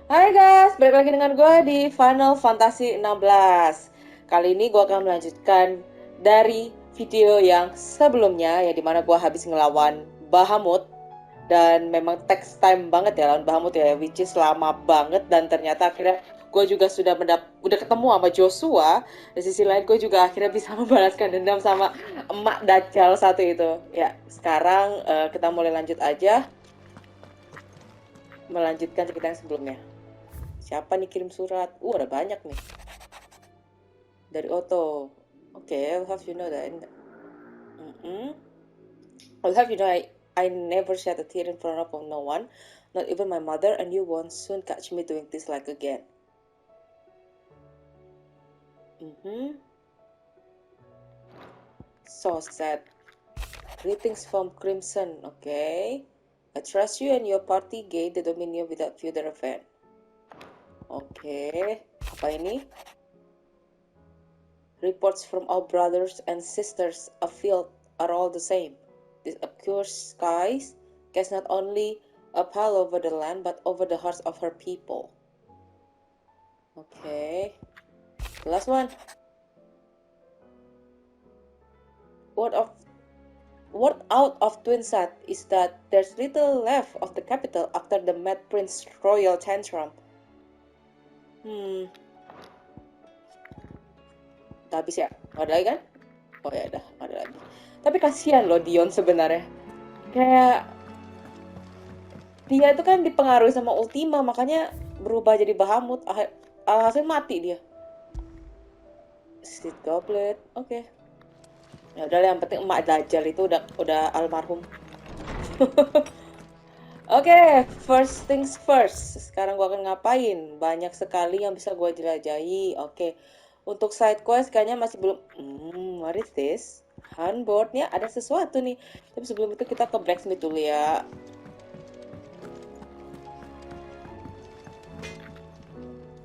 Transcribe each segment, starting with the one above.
Hai guys, balik lagi dengan gue di Final Fantasy XVI. Kali ini gue akan melanjutkan dari video yang sebelumnya, ya dimana gue habis ngelawan Bahamut. Dan memang text time banget ya lawan Bahamut ya, which is lama banget. Dan ternyata akhirnya gue juga udah ketemu sama Joshua. Di sisi lain gue juga akhirnya bisa membalaskan dendam sama emak Dajjal satu itu. Ya, sekarang kita mulai lanjut aja, melanjutkan cerita yang sebelumnya. Siapa nih kirim surat? Ada banyak nih. Dari Otto. Okay, I'll have you know that. I'll have you know I never shed a tear in front of no one, not even my mother, and you won't soon catch me doing this like again. So sad. Greetings from Crimson. Okay. I trust you and your party gain the Dominion without further event. Okay. Apa ini? Reports from our brothers and sisters afield are all the same. This accursed skies cast not only a pall over the land, but over the hearts of her people. Okay. The last one. Word out of Twinsat is that there's little left of the capital after the Mad Prince's royal tantrum. Udah habis ya? Nggak ada lagi kan? Oh ya udah, nggak ada lagi. Tapi kasihan loh Dion sebenarnya. Kayak dia itu kan dipengaruhi sama Ultima, makanya berubah jadi Bahamut. Alhasil mati dia. Seed Goblet, oke. Ya udah, yang penting emak Dajjal itu udah almarhum. Oke, first things first. Sekarang gue akan ngapain? Banyak sekali yang bisa gue jelajahi. Oke, untuk side quest kayaknya masih belum. What is this? Handboardnya ada sesuatu nih. Tapi sebelum itu kita ke blacksmith dulu ya.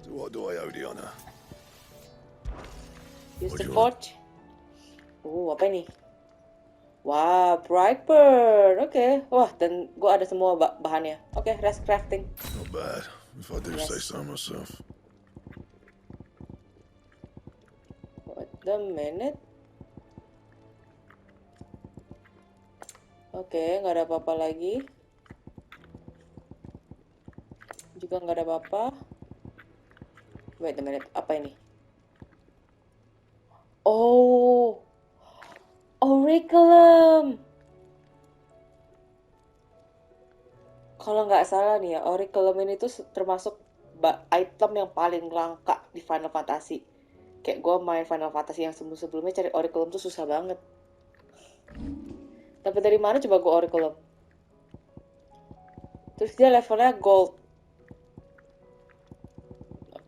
What do I owe the honor? Use the forge. Apa ini? Wah, Brightburn. Oke. Wah, dan gue ada semua bahannya. Oke, rest crafting. Not bad, if I do say so myself. Wait a minute. Oke, nggak ada apa-apa lagi. Juga nggak ada apa-apa. Wait a minute, apa ini? Oh, Auriculum. Kalau nggak salah nih ya, Auriculum ini tuh termasuk item yang paling langka di Final Fantasy. Kayak gue main Final Fantasy yang sebelum-sebelumnya cari Auriculum tuh susah banget. Tapi dari mana coba gue Auriculum? Terus dia levelnya gold.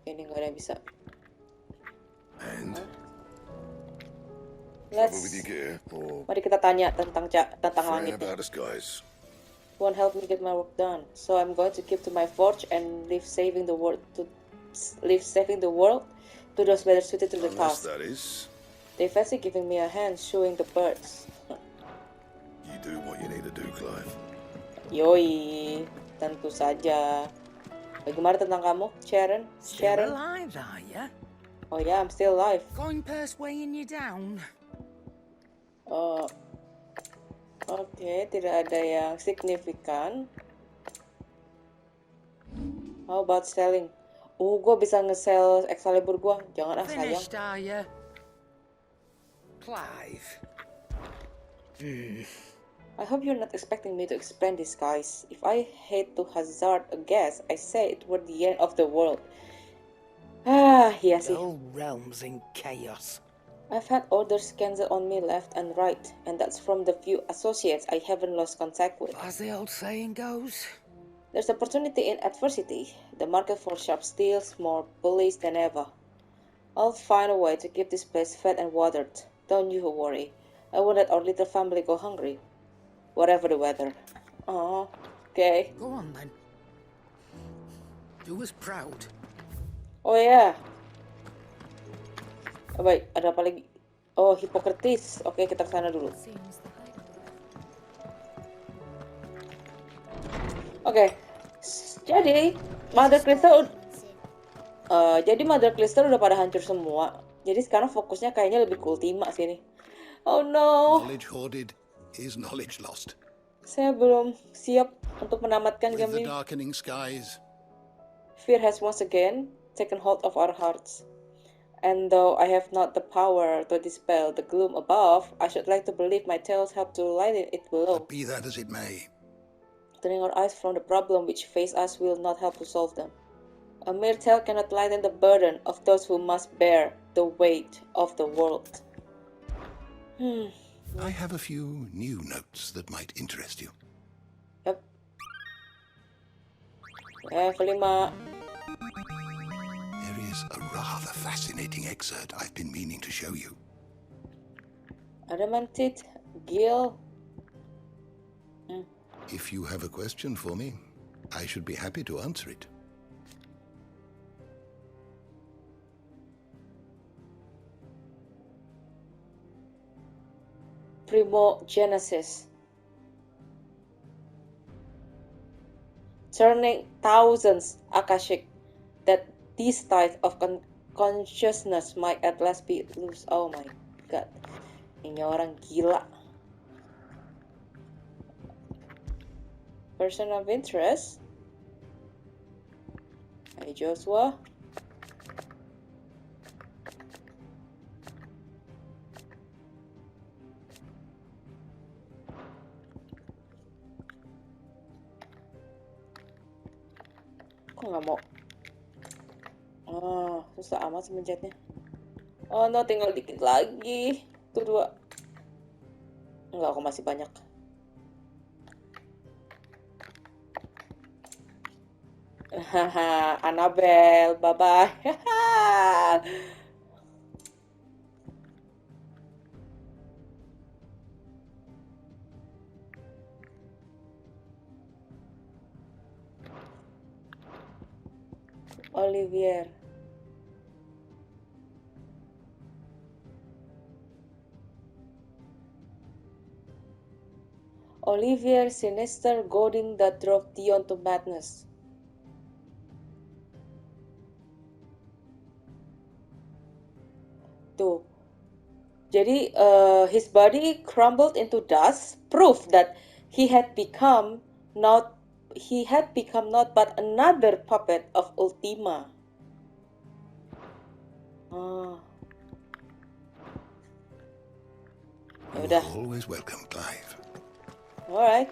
Ini nggak ada yang bisa. Mari kita tanya tentang langit. Won't help me get my work done, so I'm going to keep to my forge and leave saving the world to those better suited to the task. They fancy giving me a hand showing the birds. You do what you need to do, Clive. Yoi, tentu saja. Bagaimana tentang kamu, Sharon? Still alive, are you? Oh yeah, I'm still alive. Going purse weighing you down? Oke, tidak ada yang signifikan. How about selling? Gue bisa nge-sell Excalibur gue. Jangan sayang. Finished, are you? Clive. I hope you're not expecting me to explain this, guys. If I hate to hazard a guess, I say it were the end of the world. Iya sih. The whole realm's in chaos. I've had orders cancelled on me left and right, and that's from the few associates I haven't lost contact with. As the old saying goes. There's opportunity in adversity. The market for sharp steel's more bullish than ever. I'll find a way to keep this place fed and watered. Don't you worry. I won't let our little family go hungry. Whatever the weather. Oh, okay. Go on then. Do us proud. Oh ya. Oh, baik, ada apa lagi? Oh, Hippocrates. Oke, kita kesana dulu. Oke, jadi Mother Crystal jadi Mother Crystal udah pada hancur semua. Jadi sekarang fokusnya kayaknya lebih ke Ultima sih nih. Oh no. Knowledge hoarded is knowledge lost. Saya belum siap untuk menamatkan With game the ini. darkening skies, Fear has once again taken hold of our hearts. And though I have not the power to dispel the gloom above, I should like to believe my tales help to lighten it below. but be that as it may, Turning our eyes from the problem which face us will not help to solve them. A mere tale cannot lighten the burden of those who must bear the weight of the world. I have a few new notes that might interest you. Yep. Level 5. There is a rather fascinating excerpt I've been meaning to show you. Adamantite Gil. If you have a question for me, I should be happy to answer it. Primogenesis. Turning thousands Akashic, that this tithe of consciousness might at last be loose. Oh my god. Ini orang gila. Person of interest. Hey Joshua. Kok nggak mau? Oh, susah amat semenjatnya. Oh no, tinggal dikit lagi. Tuh 2. Enggak, kok masih banyak. Haha, Annabelle, bye-bye. Olivier. Olivier sinister goading that drove Dion to madness. Tuh. Jadi his body crumbled into dust, proof that he had become not but another puppet of Ultima. You Yaudah. are always welcome, Clive. Alright.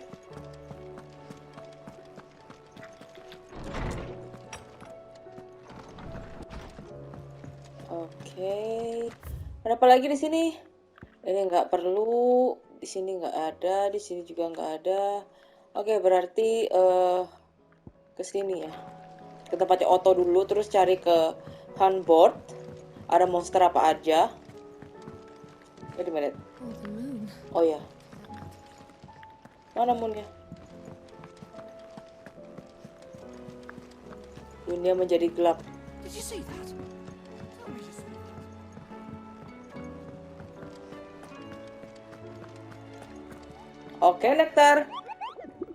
Oke. Ada apa lagi di sini? Ini nggak perlu. Di sini nggak ada. Di sini juga nggak ada. Oke, berarti ke sini ya. Ke tempatnya Otto dulu, terus cari ke hunt board. Ada monster apa aja? Wait a minute. Oh ya. Mana moonnya? Dunia menjadi gelap. Did you see that? Oke, Nektar.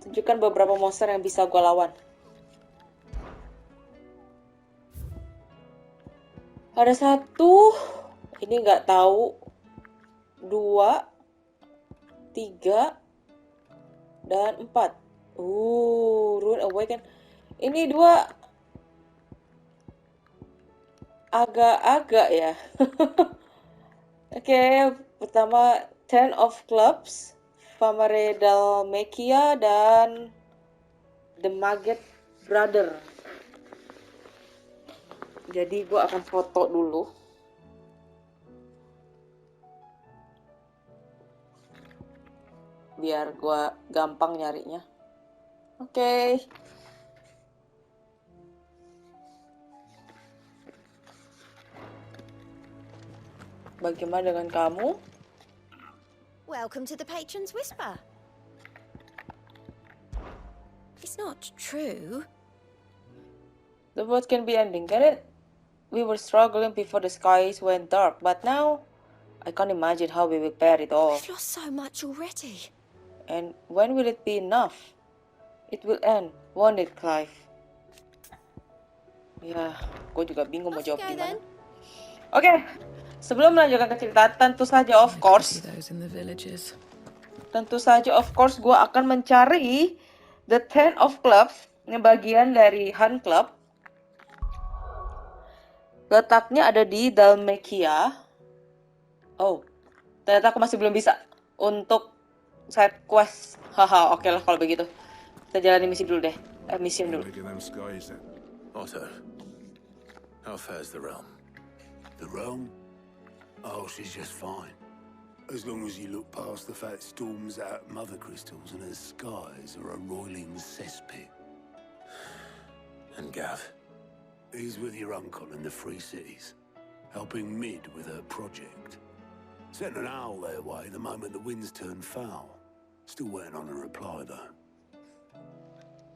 Tunjukkan beberapa monster yang bisa gue lawan. Ada 1. Ini nggak tahu. 2, 3, dan 4. Rune Awaken. Ini 2 agak-agak ya. Oke, pertama Ten of Clubs, Famare Dalmacia, dan The Maggot Brother. Jadi gue akan foto dulu. Biar gue gampang nyarinya. Oke. Bagaimana dengan kamu? Welcome to the Patron's Whisper. It's not true. The world can be ending, get it? We were struggling before the skies went dark, but now I can't imagine how we will bear it all. We've lost so much already. And when will it be enough? It will end, won't it, Clive? Ya, gue juga bingung mau Off you jawab go gimana. then. Oke, sebelum melanjutkan ke cerita, tentu saja of course, Those in the villages. gue akan mencari the Ten of Clubs, yang bagian dari Hunt Club. Letaknya ada di Dalmatia. Oh, ternyata aku masih belum bisa untuk side quest. Haha, oke lah kalau begitu. Kita jalani misi dulu deh. Mission dulu. Making them skies then. Otto, how fares the realm? The realm? Oh, she's just fine. As long as you look past the fact storms out mother crystals and her skies are a roiling cesspit. And Gav? He's with your uncle in the Free Cities, helping Mid with her project. Sent an owl their way the moment the winds turned foul. Still waiting on a reply, though.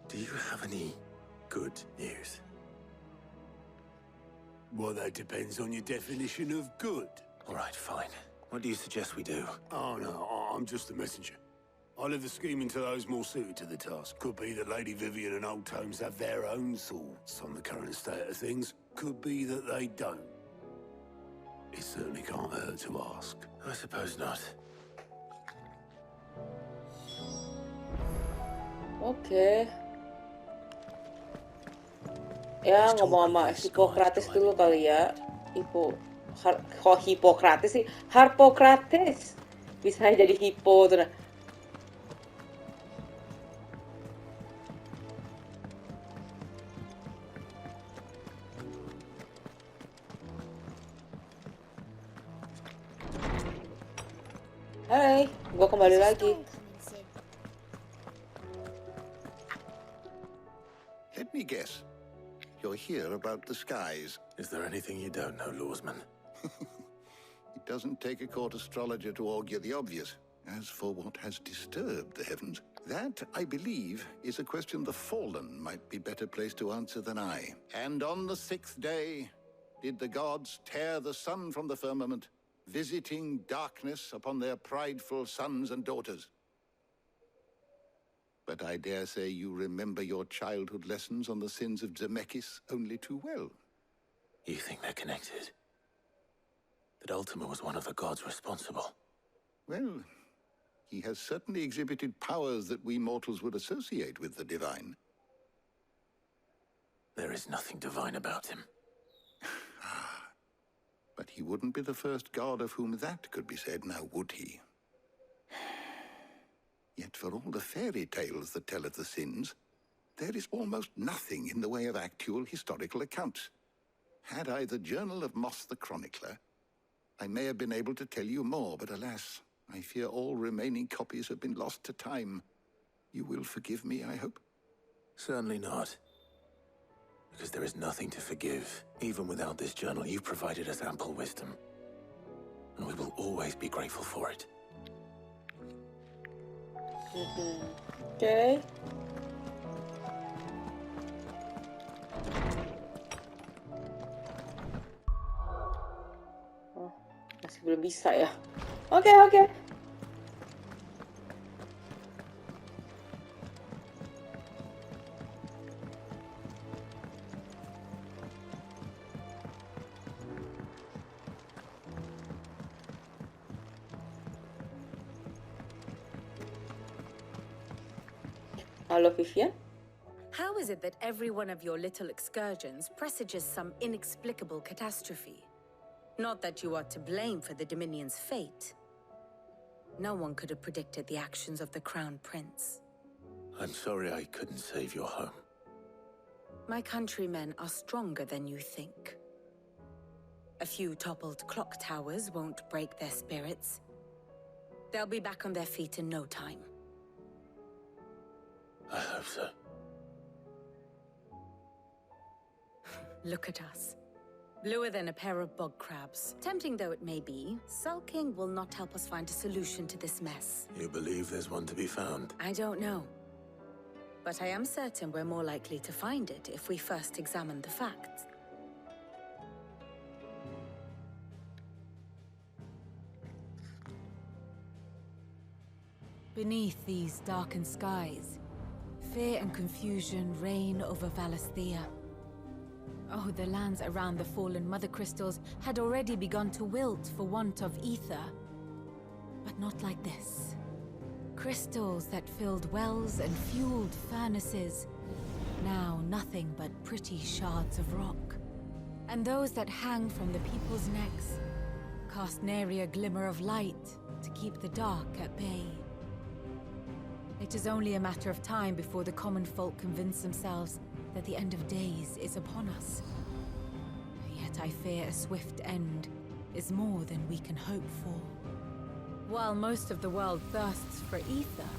Do you have any good news? Well, that depends on your definition of good. All right, fine. What do you suggest we do? Oh, no, I'm just a messenger. I leave the scheming to those more suited to the task. Could be that Lady Vivian and Old Tomes have their own thoughts on the current state of things. Could be that they don't. It certainly can't hurt to ask. I suppose not. Oke. Ya, ngomong sama Hippocrates dulu kali ya. Hippocrates sih? Harpocrates. Bisa jadi Hippo tuh. Hai, gua kembali lagi. Let me guess. You're here about the skies. Is there anything you don't know, Lawsman? It doesn't take a court astrologer to augur the obvious. As for what has disturbed the heavens, that, I believe, is a question the Fallen might be better placed to answer than I. And on the 6th day, did the gods tear the sun from the firmament, visiting darkness upon their prideful sons and daughters? But I dare say you remember your childhood lessons on the sins of Zemeckis only too well. You think they're connected? That Ultima was one of the gods responsible? Well, he has certainly exhibited powers that we mortals would associate with the divine. There is nothing divine about him. But he wouldn't be the first god of whom that could be said, now would he? Yet for all the fairy tales that tell of the sins, there is almost nothing in the way of actual historical accounts. Had I the Journal of Moss the Chronicler, I may have been able to tell you more, but alas, I fear all remaining copies have been lost to time. You will forgive me, I hope? Certainly not. Because there is nothing to forgive. Even without this journal, you provided us ample wisdom. And we will always be grateful for it. Okay. Oh, masih belum bisa ya. Oke. Halo Vivian. How is it that every one of your little excursions presages some inexplicable catastrophe? Not that you are to blame for the Dominion's fate. No one could have predicted the actions of the Crown Prince. I'm sorry I couldn't save your home. My countrymen are stronger than you think. A few toppled clock towers won't break their spirits. They'll be back on their feet in no time. I hope so. Look at us. Bluer than a pair of bog crabs. Tempting though it may be, sulking will not help us find a solution to this mess. You believe there's one to be found? I don't know. But I am certain we're more likely to find it if we first examine the facts. Beneath these darkened skies, fear and confusion reign over Valisthea. Oh, the lands around the fallen mother crystals had already begun to wilt for want of ether. But not like this. Crystals that filled wells and fueled furnaces. Now nothing but pretty shards of rock. And those that hang from the people's necks cast nary a glimmer of light to keep the dark at bay. It is only a matter of time before the common folk convince themselves that the end of days is upon us. Yet I fear a swift end is more than we can hope for. While most of the world thirsts for ether,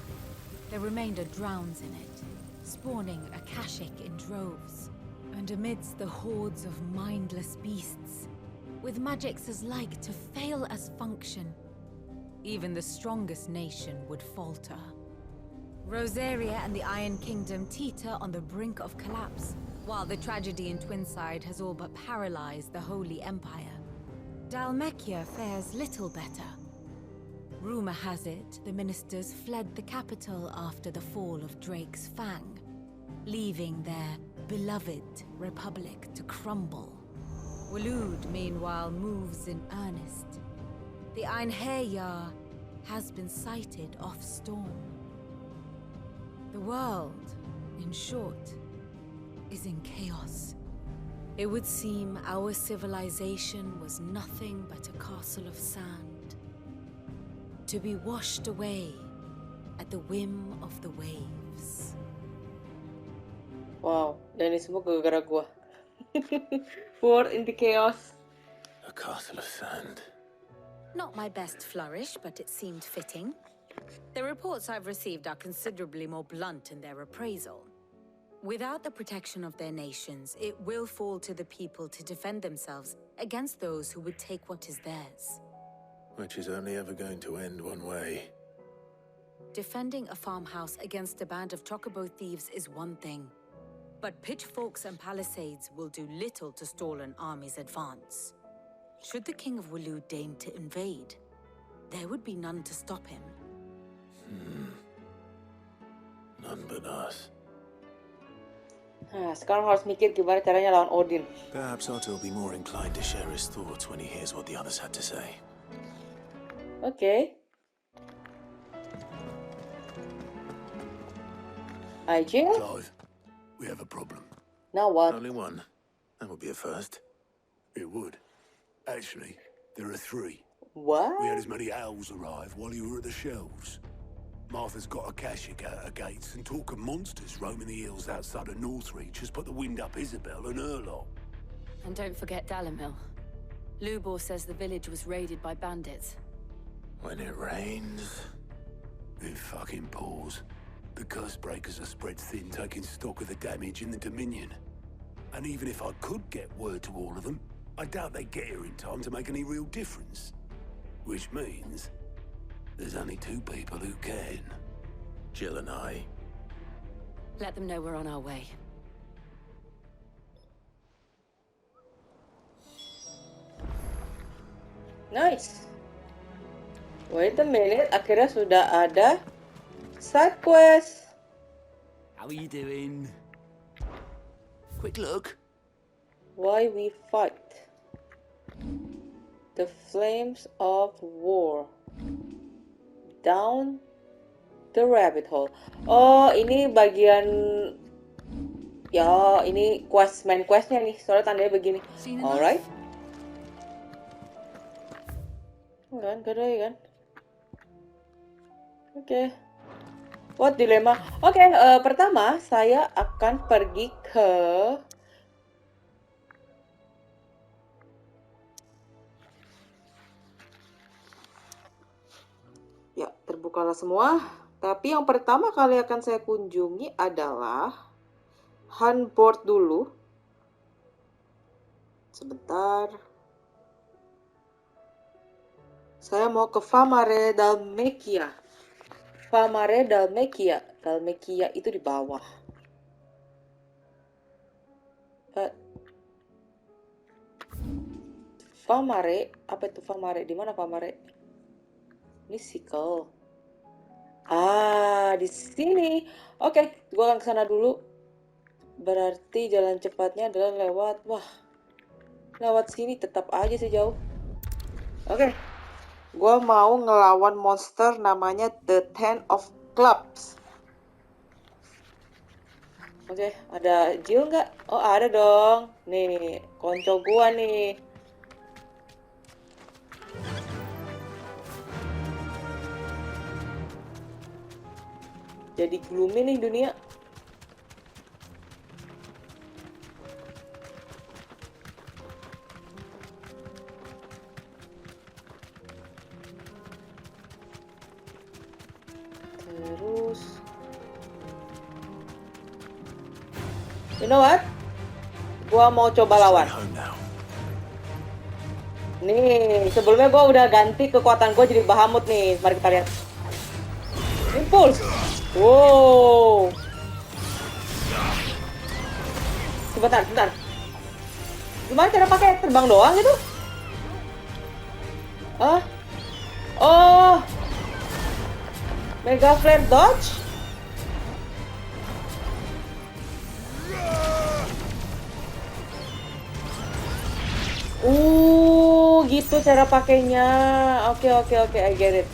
the remainder drowns in it, spawning Akashic in droves. And amidst the hordes of mindless beasts, with magics as like to fail as function, even the strongest nation would falter. Rosaria and the Iron Kingdom teeter on the brink of collapse, while the tragedy in Twinside has all but paralyzed the Holy Empire. Dhalmekia fares little better. Rumor has it the ministers fled the capital after the fall of Drake's Fang, leaving their beloved republic to crumble. Waloed, meanwhile, moves in earnest. The Einherjar has been sighted off-storm. The world, in short, is in chaos. It would seem our civilization was nothing but a castle of sand, to be washed away at the whim of the waves. Wow, dan ini semua gara-gara gua. World in the chaos. A castle of sand. Not my best flourish, but it seemed fitting. The reports I've received are considerably more blunt in their appraisal. Without the protection of their nations, it will fall to the people to defend themselves against those who would take what is theirs. Which is only ever going to end one way. Defending a farmhouse against a band of chocobo thieves is one thing, but pitchforks and palisades will do little to stall an army's advance. Should the King of Waloed deign to invade, there would be none to stop him. None but us. Nah, sekarang harus mikir gimana caranya lawan Odin. Perhaps Otto will be more inclined to share his thoughts when he hears what the others had to say. Okay. Aijing? Clive, we have a problem. Now what? Only one. That would be a first. It would. Actually, there are three. What? We had as many owls arrive while you were at the shelves. Martha's got Akashic out her gates, and talk of monsters roaming the hills outside of Northreach has put the wind up Isabel and her lot. And don't forget Dalamil. Lubor says the village was raided by bandits. When it rains... It fucking pours. The curse breakers are spread thin, taking stock of the damage in the Dominion. And even if I could get word to all of them, I doubt they'd get here in time to make any real difference. Which means there's only two people who can. Jill and I. Let them know we're on our way. Nice. Wait a minute, akhirnya sudah ada side quest. How are you doing? Quick look. Why we fight? The flames of war. Down the rabbit hole. Oh, ini bagian... Ya, ini quest, main questnya nih. Soalnya tandanya begini. Alright. Kan, gak ada ya kan? Oke. What dilema? Oke, pertama saya akan pergi ke... Ya, terbukalah semua. Tapi yang pertama kali akan saya kunjungi adalah Handboard dulu. Sebentar. Saya mau ke Famare Dhalmekia. Famare Dhalmekia. Dhalmekia itu di bawah. Famare, apa itu Famare? Di mana Famare? Ini sickle. Ah, di sini. Oke, gua akan ke sana dulu. Berarti jalan cepatnya adalah lewat... Wah, lewat sini tetap aja sih jauh. Oke. Gue mau ngelawan monster namanya The Ten of Clubs. Oke, ada Jill nggak? Oh, ada dong. Nih, konco gua nih. Jadi gloomy nih dunia. Terus, you know what? Gua mau coba lawan. Nih, sebelumnya gua udah ganti kekuatan gua jadi Bahamut nih. Mari kita lihat. Impulse. Wow. Sebentar. Gimana cara pakai terbang doang gitu? Oh. Mega Flare Dodge? Gitu cara pakainya. Oke, I get it.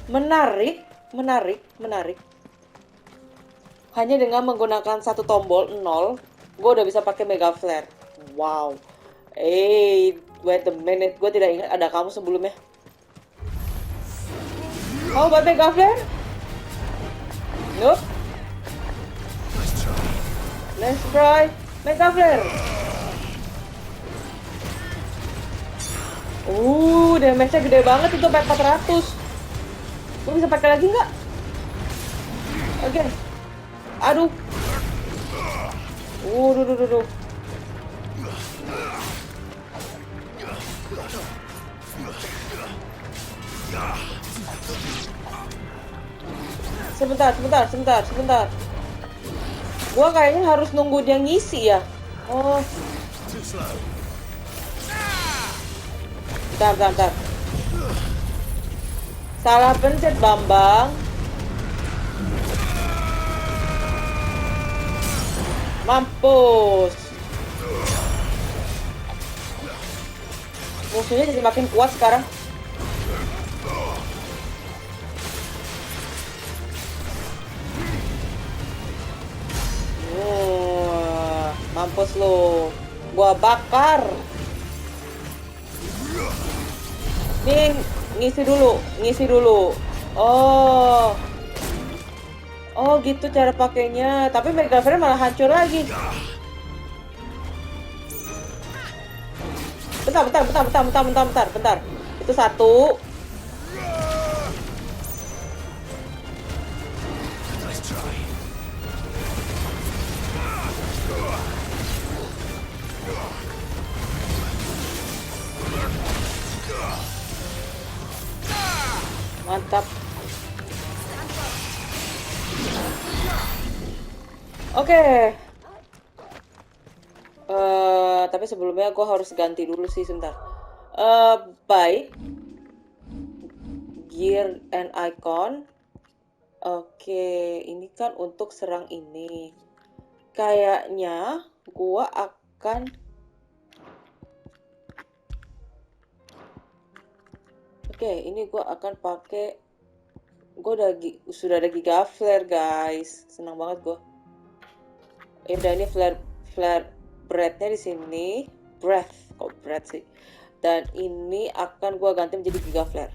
Menarik. Hanya dengan menggunakan satu tombol 0, gue udah bisa pakai Mega Flare. Wow. Wait a minute, gue tidak ingat ada kamu sebelumnya. Oh, buat Mega Flare? Nope. Let's try Mega Flare. Damage-nya gede banget itu, 400. Gue bisa pakai lagi nggak? Oke. Aduh. Duh. Sebentar. Gua kayaknya harus nunggu dia ngisi ya. Oh. Bentar. Salah pencet, Bambang. Mampus. Musuhnya jadi makin kuat sekarang. Mampus lo. Gua bakar. Nih, ngisi dulu. Oh, gitu cara pakainya. Tapi Mega Flare malah hancur lagi. Bentar. Itu satu. Mantap. Oke. Tapi sebelumnya gue harus ganti dulu sih sebentar. Blight, Gear and Icon. Oke, ini kan untuk serang ini. Kayaknya gue akan ini gue akan pakai. Gue sudah ada Giga Flare, guys. Senang banget gue. Udah, ini flare breath-nya di sini. Kok breath sih? Dan ini akan gue ganti menjadi Giga Flare.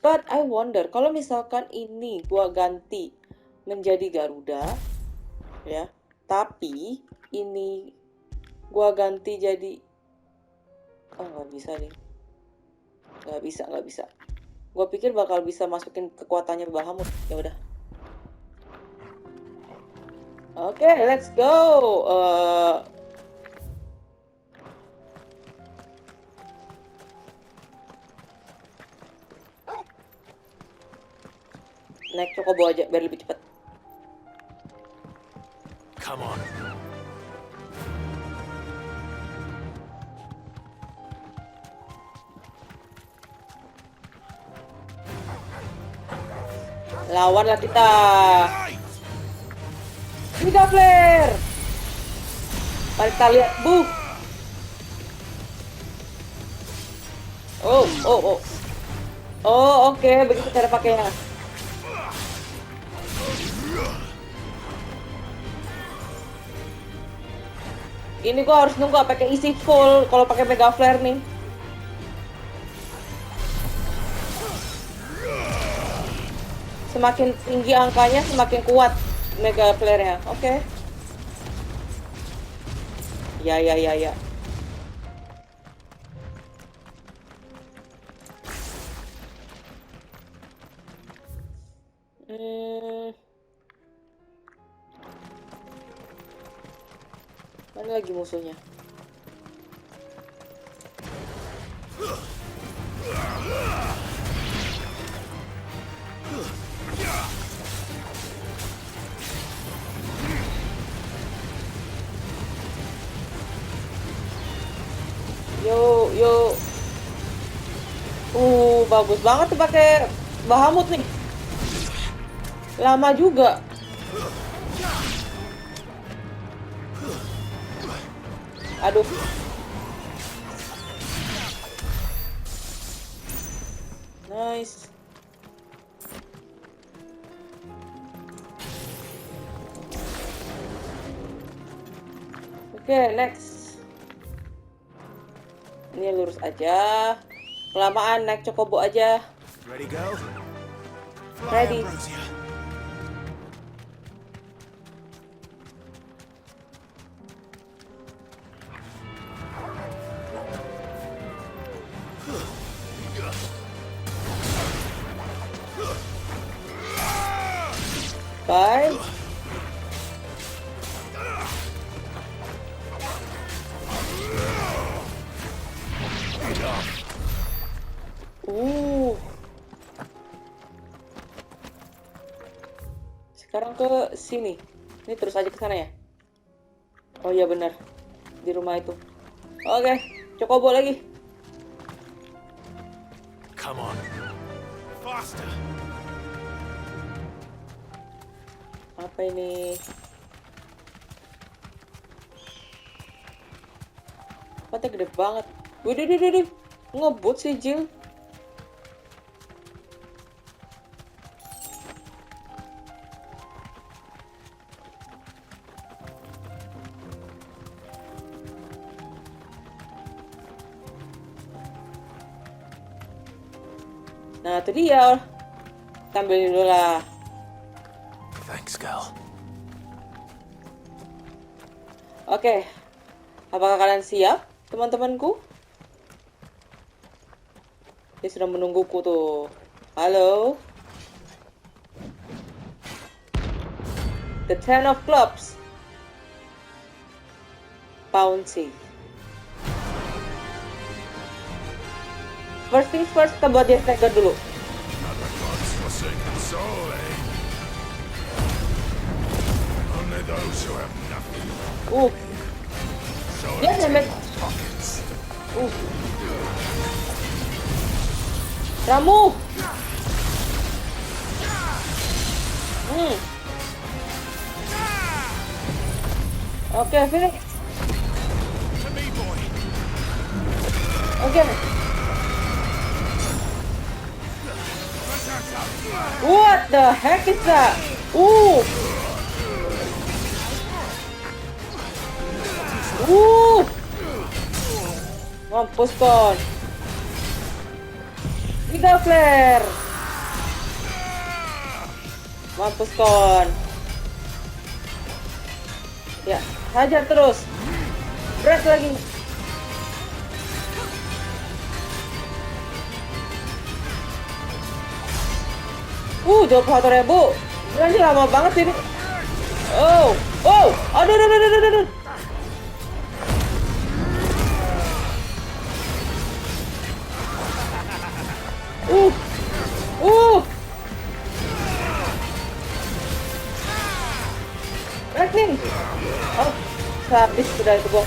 But I wonder, kalau misalkan ini gue ganti menjadi Garuda, ya. Tapi ini gue ganti jadi, nggak bisa nih. Nggak bisa. Gue pikir bakal bisa masukin kekuatannya Bahamut. Ya udah. Oke, let's go. Naik Chocobo aja biar lebih cepat. Come on. Lawanlah kita. Mega flare. Mari kita lihat, bu. Oh, oke, begitu cara pakainya. Ini gua harus nunggu pakai isi full kalau pakai mega flare nih. Semakin tinggi angkanya, semakin kuat mega flare-nya. Oke. Ya. Mana lagi musuhnya? Yo. Bagus banget tuh pakai Bahamut nih. Lama juga. Aduh. Nice. Oke, next. Ini lurus aja. Kelamaan naik Chocobo aja. Ready, go? Ready. Bye. Sekarang ke sini. Ini terus aja ke sana ya. Oh iya benar. Di rumah itu. Oke, Chocobo lagi. Come on. Faster. Apa ini? Tempatnya gede banget. Widih. Ngebut sih, Jill. Nah, itu dia. Tampilin dulu lah. Thanks, girl. Oke. Apakah kalian siap, teman-temanku? Dia sudah menungguku tuh. Halo. The Ten of Clubs. Bouncy. First things first, kita buat dia stagger dulu. Dia damage. Ramu. Oke, finish. Oke. What the heck is that? Mampus kon. Mega flare. Mampus kon. Ya, hajar terus. Berat lagi. Jauh 4.000. Ini lama banget ini. Aduh. Lightning. Oh, habis sudah itu gua.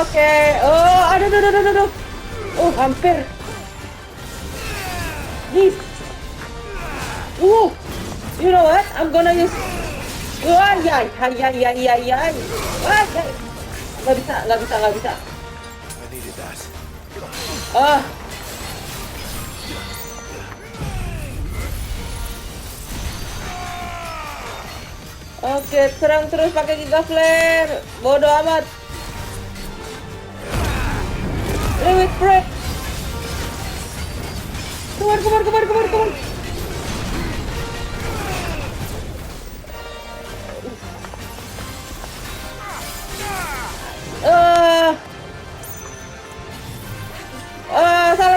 Oke. Aduh. Hampir. Yes. You know what? I'm gonna use. Wah, ya. Wah, ya. Nggak bisa. I needed that. Ah. Oke, serang terus pakai Giga Flare. Bodoh amat. Limit break. Keluar.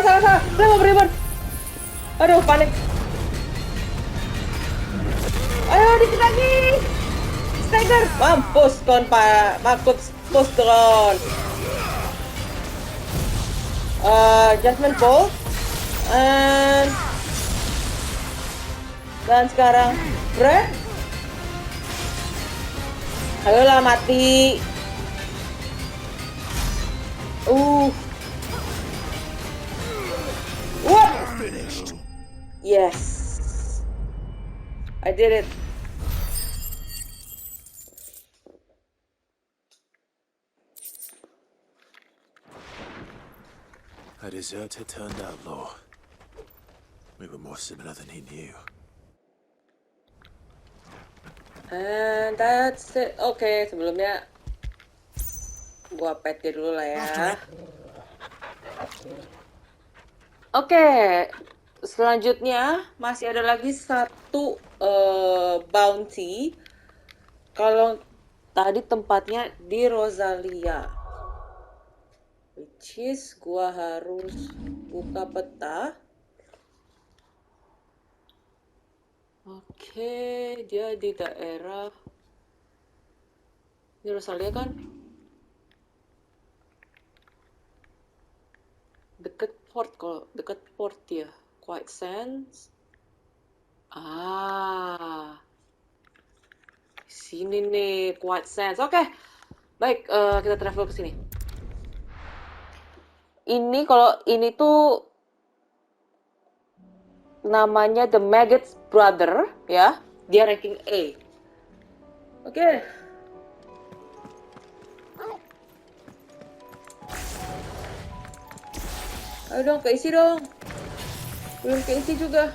Salah. Ribut. Aduh, panik. Ayo, dikit lagi. Stagger. Mampus kon, Pak. Mampus kon. Judgment Bolt. Dan sekarang Brand. Ayolah mati. What? Yes. I did it. A deserter turned outlaw. We were more similar than he knew. And that's it. Oke, sebelumnya gua pet dulu lah ya. Oke, selanjutnya masih ada lagi satu bounty. Kalau tadi tempatnya di Rosalia, which is gua harus buka peta. Oke, dia di daerah ini Rosalia kan? Deket port ya. Quite sense. Sini nih, quite sense. Oke. Baik, kita travel ke sini. Kalau ini tuh namanya The Maggot's Brother ya. Dia ranking A. Oke. Ayo dong, keisi dong. Belum keisi juga.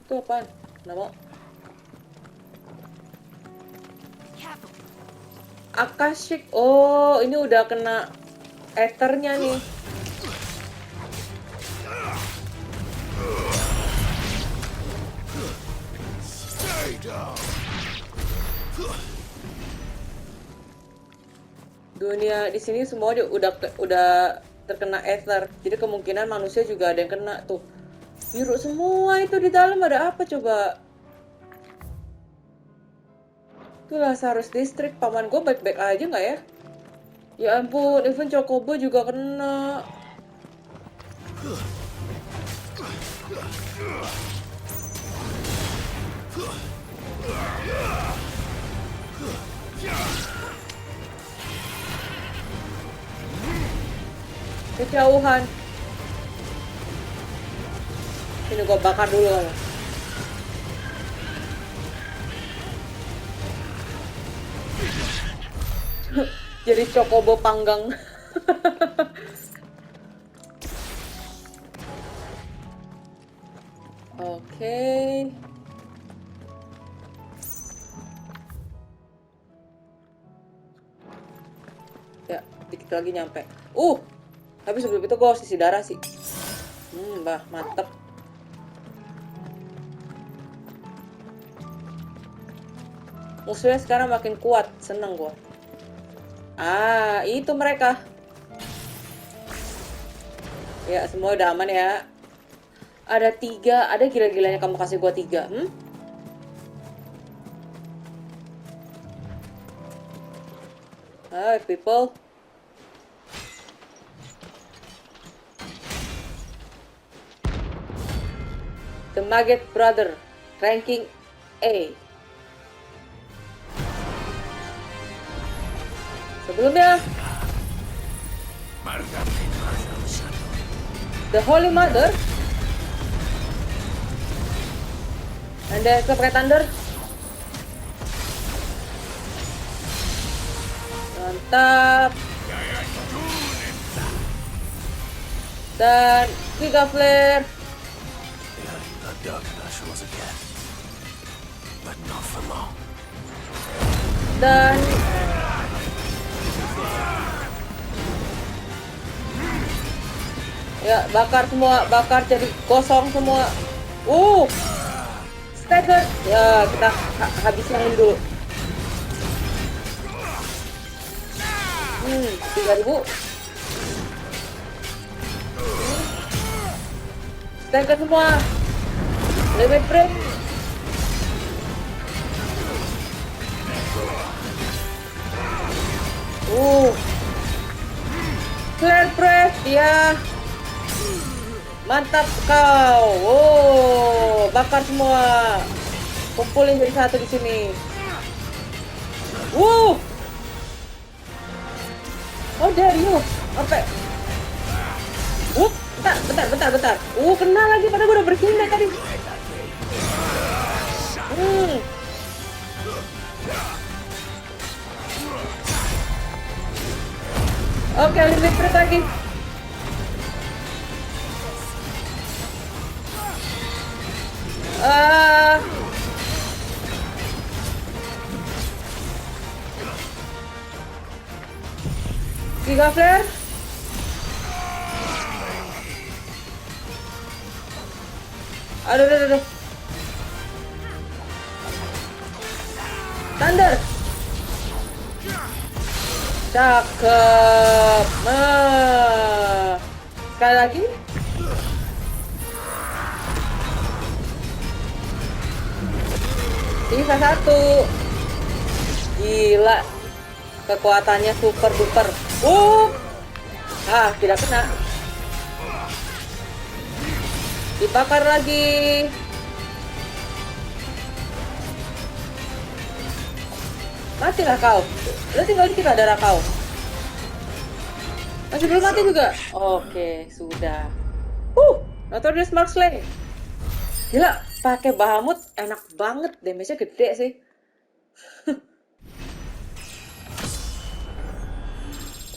Itu apaan? Nama? Akashic. Oh, ini udah kena ethernya nih. Dunia di sini semua udah terkena ether. Jadi kemungkinan manusia juga ada yang kena tuh. Biru semua itu di dalam, ada apa coba? Itulah Sarus District. Paman gue baik-baik aja nggak ya? Ya ampun, even Chocobo juga kena. Kejauhan. Ini gue bakar dulu. Jadi Chocobo panggang. Oke. Ya, dikit lagi nyampe. Tapi sebelum itu gue harus isi darah sih. Bah, mantep. Musuhnya sekarang makin kuat, seneng gue. Itu mereka. Ya, semua udah aman ya. Ada 3, ada gila-gilanya kamu kasih gue 3. Hi people. The Maggot Brother, ranking A. Sebelumnya The Holy Mother. And then ke pakai thunder. Mantap. Dan Giga Flare. Yeah, a dark nationals again. But not for long. Dan ya, bakar semua, bakar jadi kosong semua. Stagger. Ya, kita habisin dulu. 3000. Stagger semua. Limit break. Flare break, ya. Mantap kau. Bakar semua. Kumpulin jadi satu di sini. Darius. Apa? Bentar. Kena lagi padahal gue udah bersihin dari tadi. Oke, limit break lagi. Giga Flare. Aduh. Thunder. Cakep. Sekali lagi. Sisa satu. Gila. Kekuatannya super duper. Tidak kena. Dibakar lagi. Matilah kau. Udah tinggal dikit lah darah kau. Masih belum mati juga. Oke, sudah. Notorious Marksman. Gila, pakai Bahamut enak banget. Damage-nya gede sih.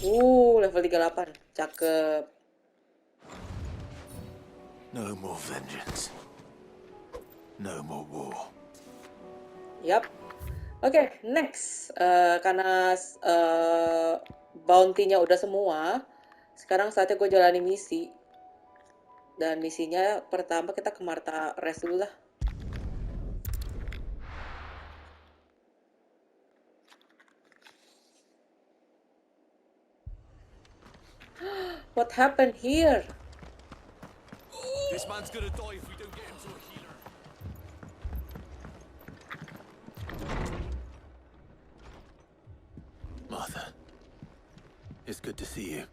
Level 38. Cakep. No more vengeance. No more war. Yap. Oke, next. Karena bounty-nya udah semua, sekarang saatnya gue jalani misi. Dan misinya pertama kita ke Martha Rest dulu lah. What happened here? This man's gonna die if we don't get him to a healer. Martha, it's good to see you.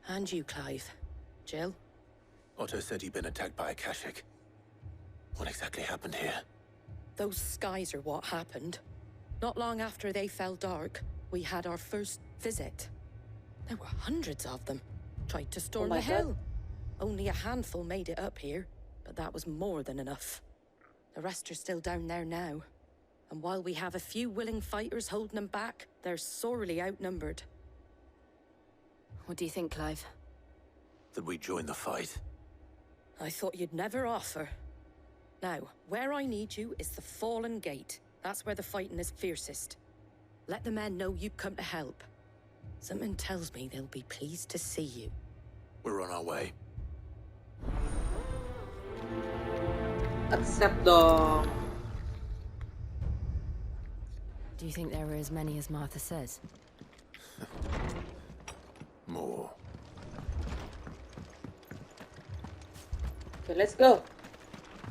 And you, Clive. Jill? Otto said you'd been attacked by a Kashik. What exactly happened here? Those skies are what happened. Not long after they fell dark, we had our first visit. There were hundreds of them. Tried to storm the hill. Only a handful made it up here, but that was more than enough. The rest are still down there now. And while we have a few willing fighters holding them back, they're sorely outnumbered. What do you think, Clive? That we join the fight? I thought you'd never offer. Now, where I need you is the Fallen Gate. That's where the fighting is fiercest. Let the men know you've come to help. Something tells me they'll be pleased to see you. We're on our way. Accept dong. Do you think there were as many as Martha says? More. Okay, let's go.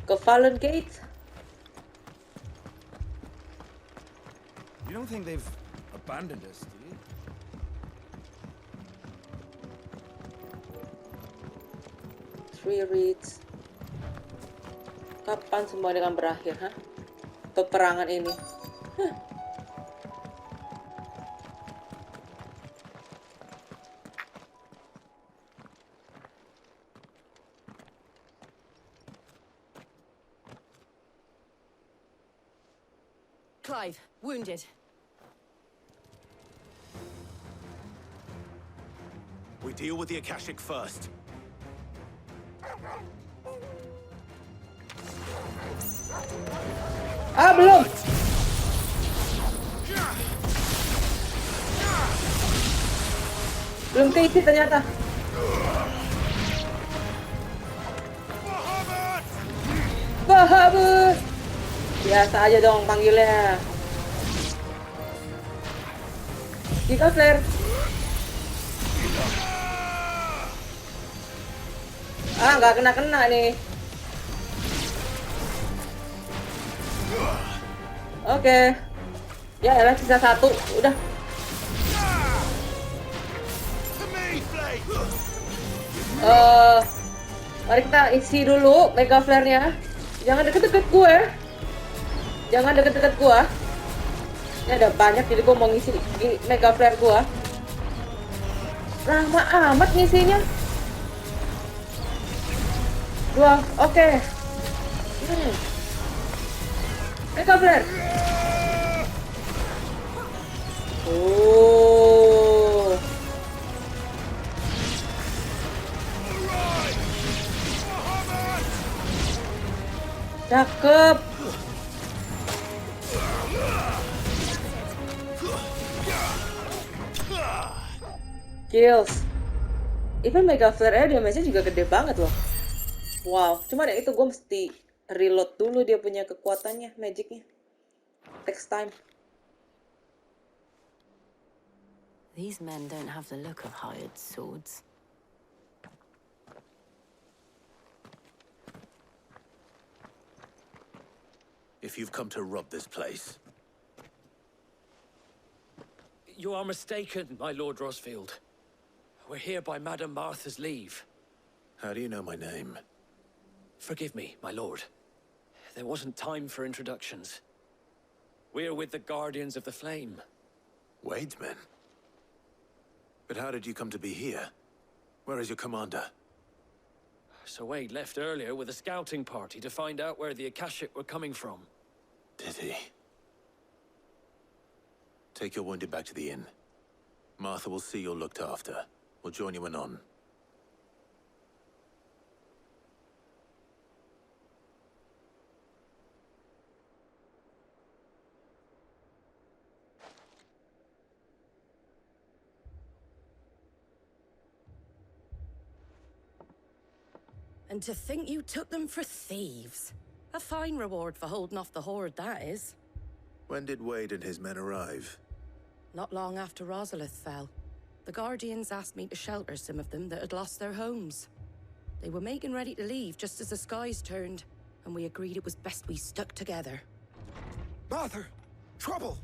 Go Fallen Gate. You don't think they've abandoned us, do you? Three reads. Kapan semua akan berakhir, ha? Peperangan ini. Clive, wounded. We deal with the Akashic first. Ah, belum. Belum keisi ternyata. Bahabut. Biasa aja dong panggilnya. Jika flare. Ah, nggak kena nih. Oke. Ya elah, sisa satu. Udah. Mari kita isi dulu mega flare-nya. Jangan deket-deket gue. Jangan deket-deket gue. Ini ada banyak, jadi gue mau ngisi mega flare gue. Lama amat ngisinya. Dua, oke. Mega flare. Oh. Cakep. Kills. Even mega flare damage-nya juga gede banget loh. Wow, cuman ya itu gue mesti reload dulu dia punya kekuatannya, magicnya. Takes time. These men don't have the look of hired swords. If you've come to rob this place, You are mistaken, my Lord Rosfield. We're here by Madame Martha's leave. how do you know my name? Forgive me, my lord. There wasn't time for introductions. We're with the Guardians of the Flame. Wade's men? But how did you come to be here? Where is your commander? Sir Wade left earlier with a scouting party to find out where the Akashic were coming from. Did he? Take your wounded back to the inn. Martha will see you're looked after. We'll join you anon. And to think you took them for thieves. A fine reward for holding off the horde, that is. When did Wade and his men arrive? Not long after Rosalith fell. The Guardians asked me to shelter some of them that had lost their homes. They were making ready to leave just as the skies turned, and we agreed it was best we stuck together. Martha! Trouble!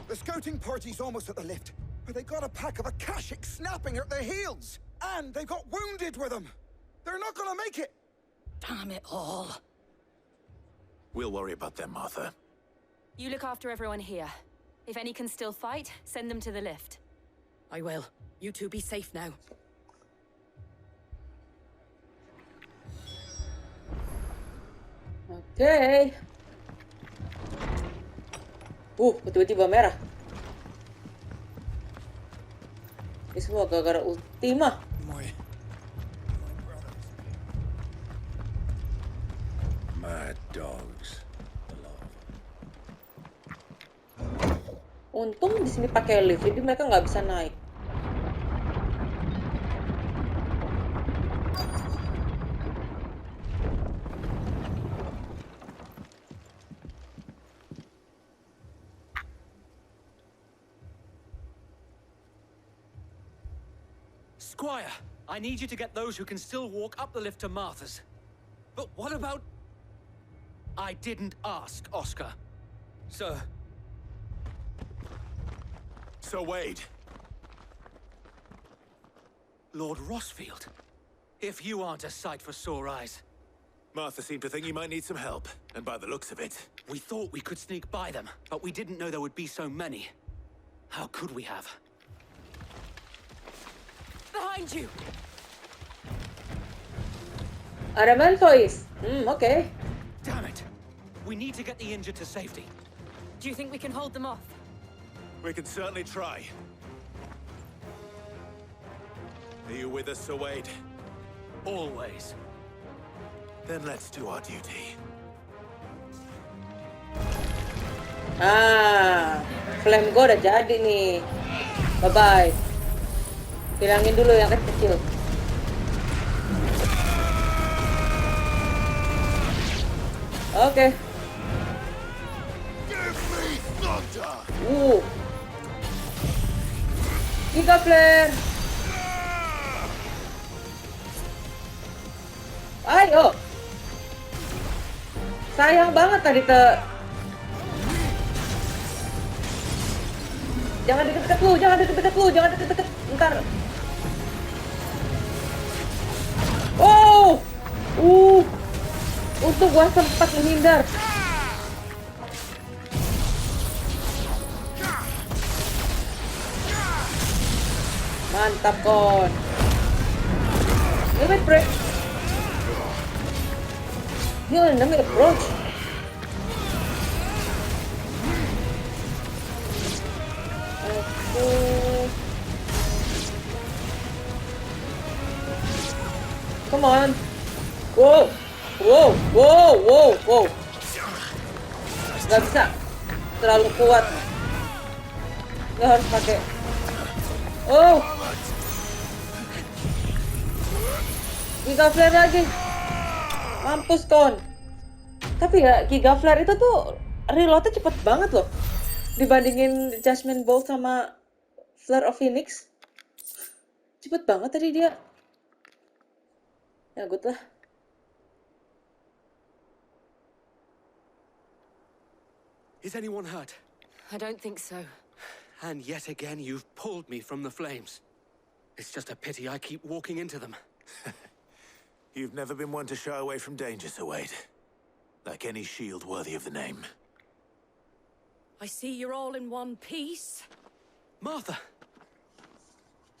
The scouting party's almost at the lift, but they got a pack of Akashic snapping at their heels! And they've got wounded with them! They're not gonna make it! Damn it all. We'll worry about them, Martha. You look after everyone here. If any can still fight, send them to the lift. I will. You two be safe now. Oke. Tiba-tiba merah. Ini semua gara-gara Ultima. Mad dogs. Untung di sini pakai lift, jadi mereka nggak bisa naik. Squire, I need you to get those who can still walk up the lift to Martha's. But what about... I didn't ask, Oscar. Sir. Sir Wade! Lord Rosfield. If you aren't a sight for sore eyes. Martha seemed to think you might need some help, and by the looks of it... We thought we could sneak by them, but we didn't know there would be so many. How could we have? Behind you! Ada Mantois. Oke. Damn it! We need to get the injured to safety. Do you think we can hold them off? We can certainly try. Are you with us, Sir Wade? Always. Then let's do our duty. Flame gue udah jadi nih. Bye-bye. Hilangin dulu yang kecil. Oke. Giga flare. Ayo. Sayang banget tadi Jangan deket-deket lu, ntar. Oh, untung gua sempat menghindar. Mantap kon. Limit break. Heal enemy approach. Come on. Wow. Gak bisa. Terlalu kuat. Gak harus pakai. Oh. Giga flare lagi. Mampus kon. Tapi ya Giga flare itu tuh reloadnya cepet banget loh. Dibandingin Judgment Bolt sama Flare of Phoenix. Cepet banget tadi dia. Ya good lah. Is anyone hurt? I don't think so. And yet again, you've pulled me from the flames. It's just a pity I keep walking into them. You've never been one to shy away from danger, Sir Wade. Like any shield worthy of the name. I see you're all in one piece. Martha!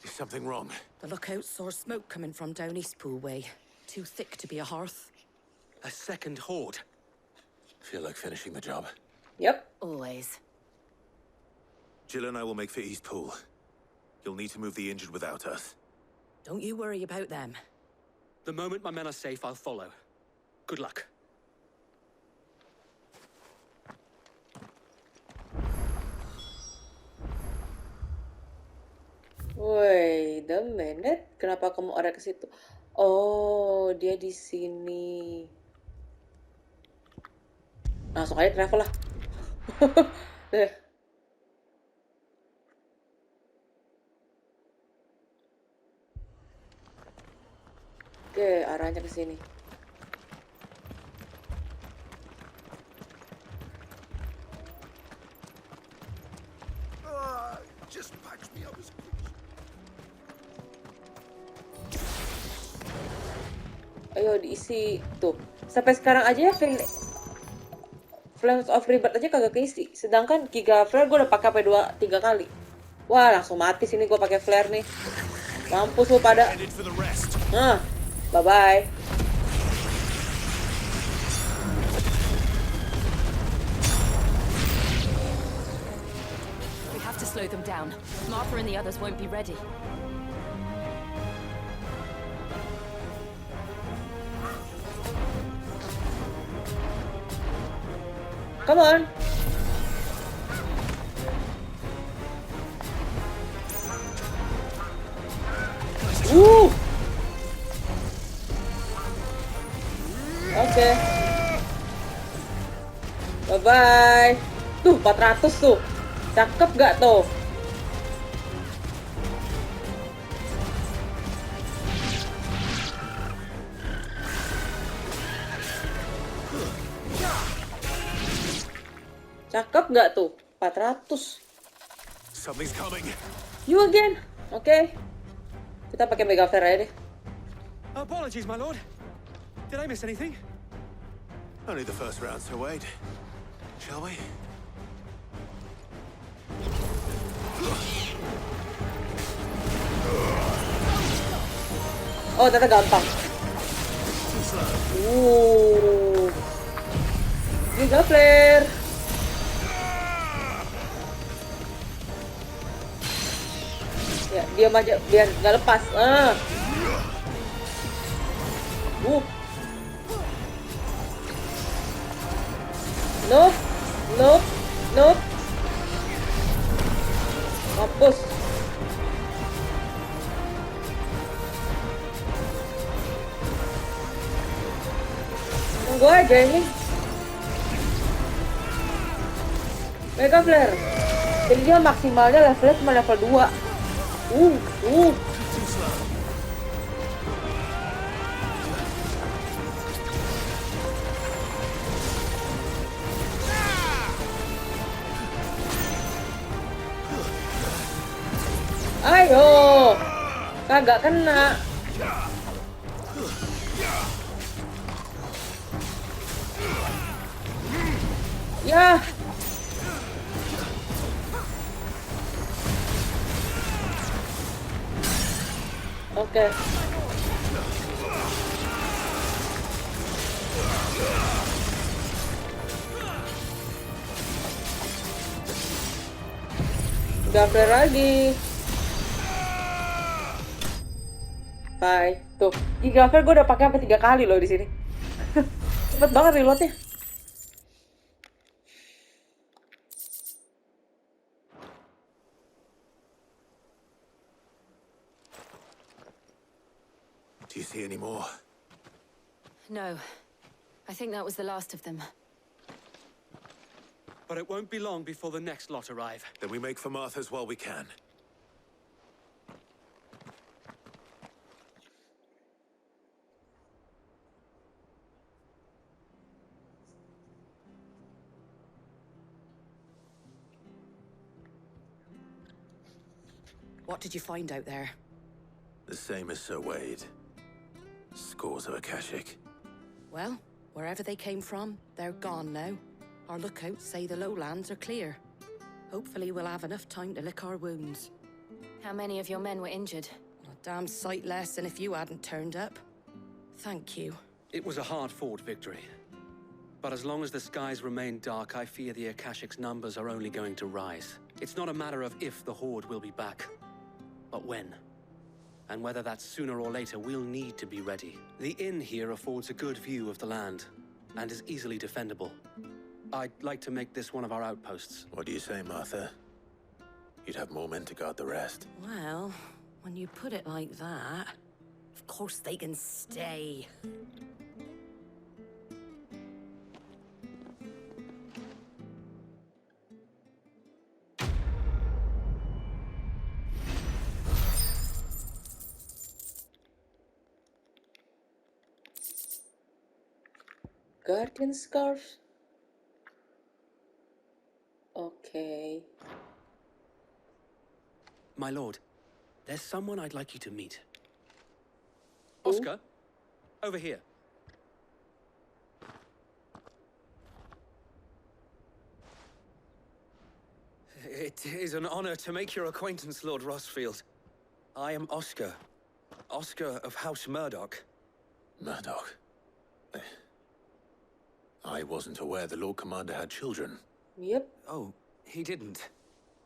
Is something wrong? The lookout saw smoke coming from down Eastpool way. Too thick to be a hearth. A second horde. Feel like finishing the job? Yep. Always. Jill and I will make for Eastpool. You'll need to move the injured without us. Don't you worry about them. The moment my men are safe, I'll follow. Good luck. Wait a minute, kenapa kamu arah ke situ? Oh, dia di sini. Langsung aja travel lah. Oke, arahnya ke sini. Just patch me up as quick. Ayo diisi tuh. Sampai sekarang aja ya Flames of Rebirth aja kagak keisi. Sedangkan Giga Flare gue udah pakai sampai 2-3 kali. Wah, langsung mati sini gue pakai flare nih. Mampus lu pada. Nah, bye-bye. We have to slow them down. Martha and the others won't be ready. Come on. Oke. Bye-bye. Tuh, 400 tuh. Cakep gak tuh? Cakep gak tuh? 400. Something's coming. You again. Oke. Kita pakai Mega Flare aja deh. Apologies, my lord. Did I miss anything? Only the first round, Sir Wade. Shall we? Oh, ternyata gampang. Giga Flare. Ya, diam aja biar nggak lepas. Nope. Nope. Nope. Mampus. Tunggu aja ini. Mega Flare. Jadi dia maksimalnya levelnya cuma level 2. Ayo. Kagak kena. Ya. Oke. Gafler lagi. Hai, tuh. Di Gafler gue udah pakai sampai 3 kali loh di sini. Cepet banget reloadnya. Do you see any more? No. I think that was the last of them. But it won't be long before the next lot arrive. Then we make for Martha's while we can. What did you find out there? The same as Sir Wade. Scores of Akashic. Well, wherever they came from, they're gone now. Our lookouts say the lowlands are clear. Hopefully we'll have enough time to lick our wounds. How many of your men were injured? A damn sight less than if you hadn't turned up. Thank you. It was a hard-fought victory. But as long as the skies remain dark, I fear the Akashic's numbers are only going to rise. It's not a matter of if the Horde will be back, but when. And whether that's sooner or later, we'll need to be ready. The inn here affords a good view of the land, and is easily defendable. I'd like to make this one of our outposts. What do you say, Martha? You'd have more men to guard the rest. Well, when you put it like that, of course they can stay. Guardian Scarf. Okay. My lord, there's someone I'd like you to meet. Oscar, over here. It is an honor to make your acquaintance, Lord Rosfield. I am Oscar. Oscar of House Murdoch. Murdoch? I wasn't aware the Lord Commander had children. Yep. Oh, he didn't.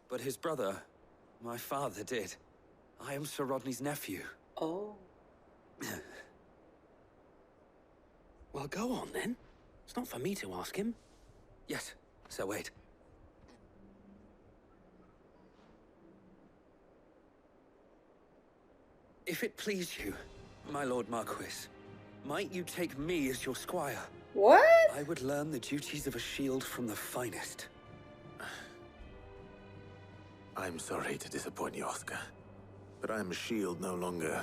But his brother, my father, did. I am Sir Rodney's nephew. Oh. Well, go on then. It's not for me to ask him. Yes, Sir Wade. If it please you, my Lord Marquis, might you take me as your squire? What? I would learn the duties of a shield from the finest. I'm sorry to disappoint you, Oscar, but I am a shield no longer.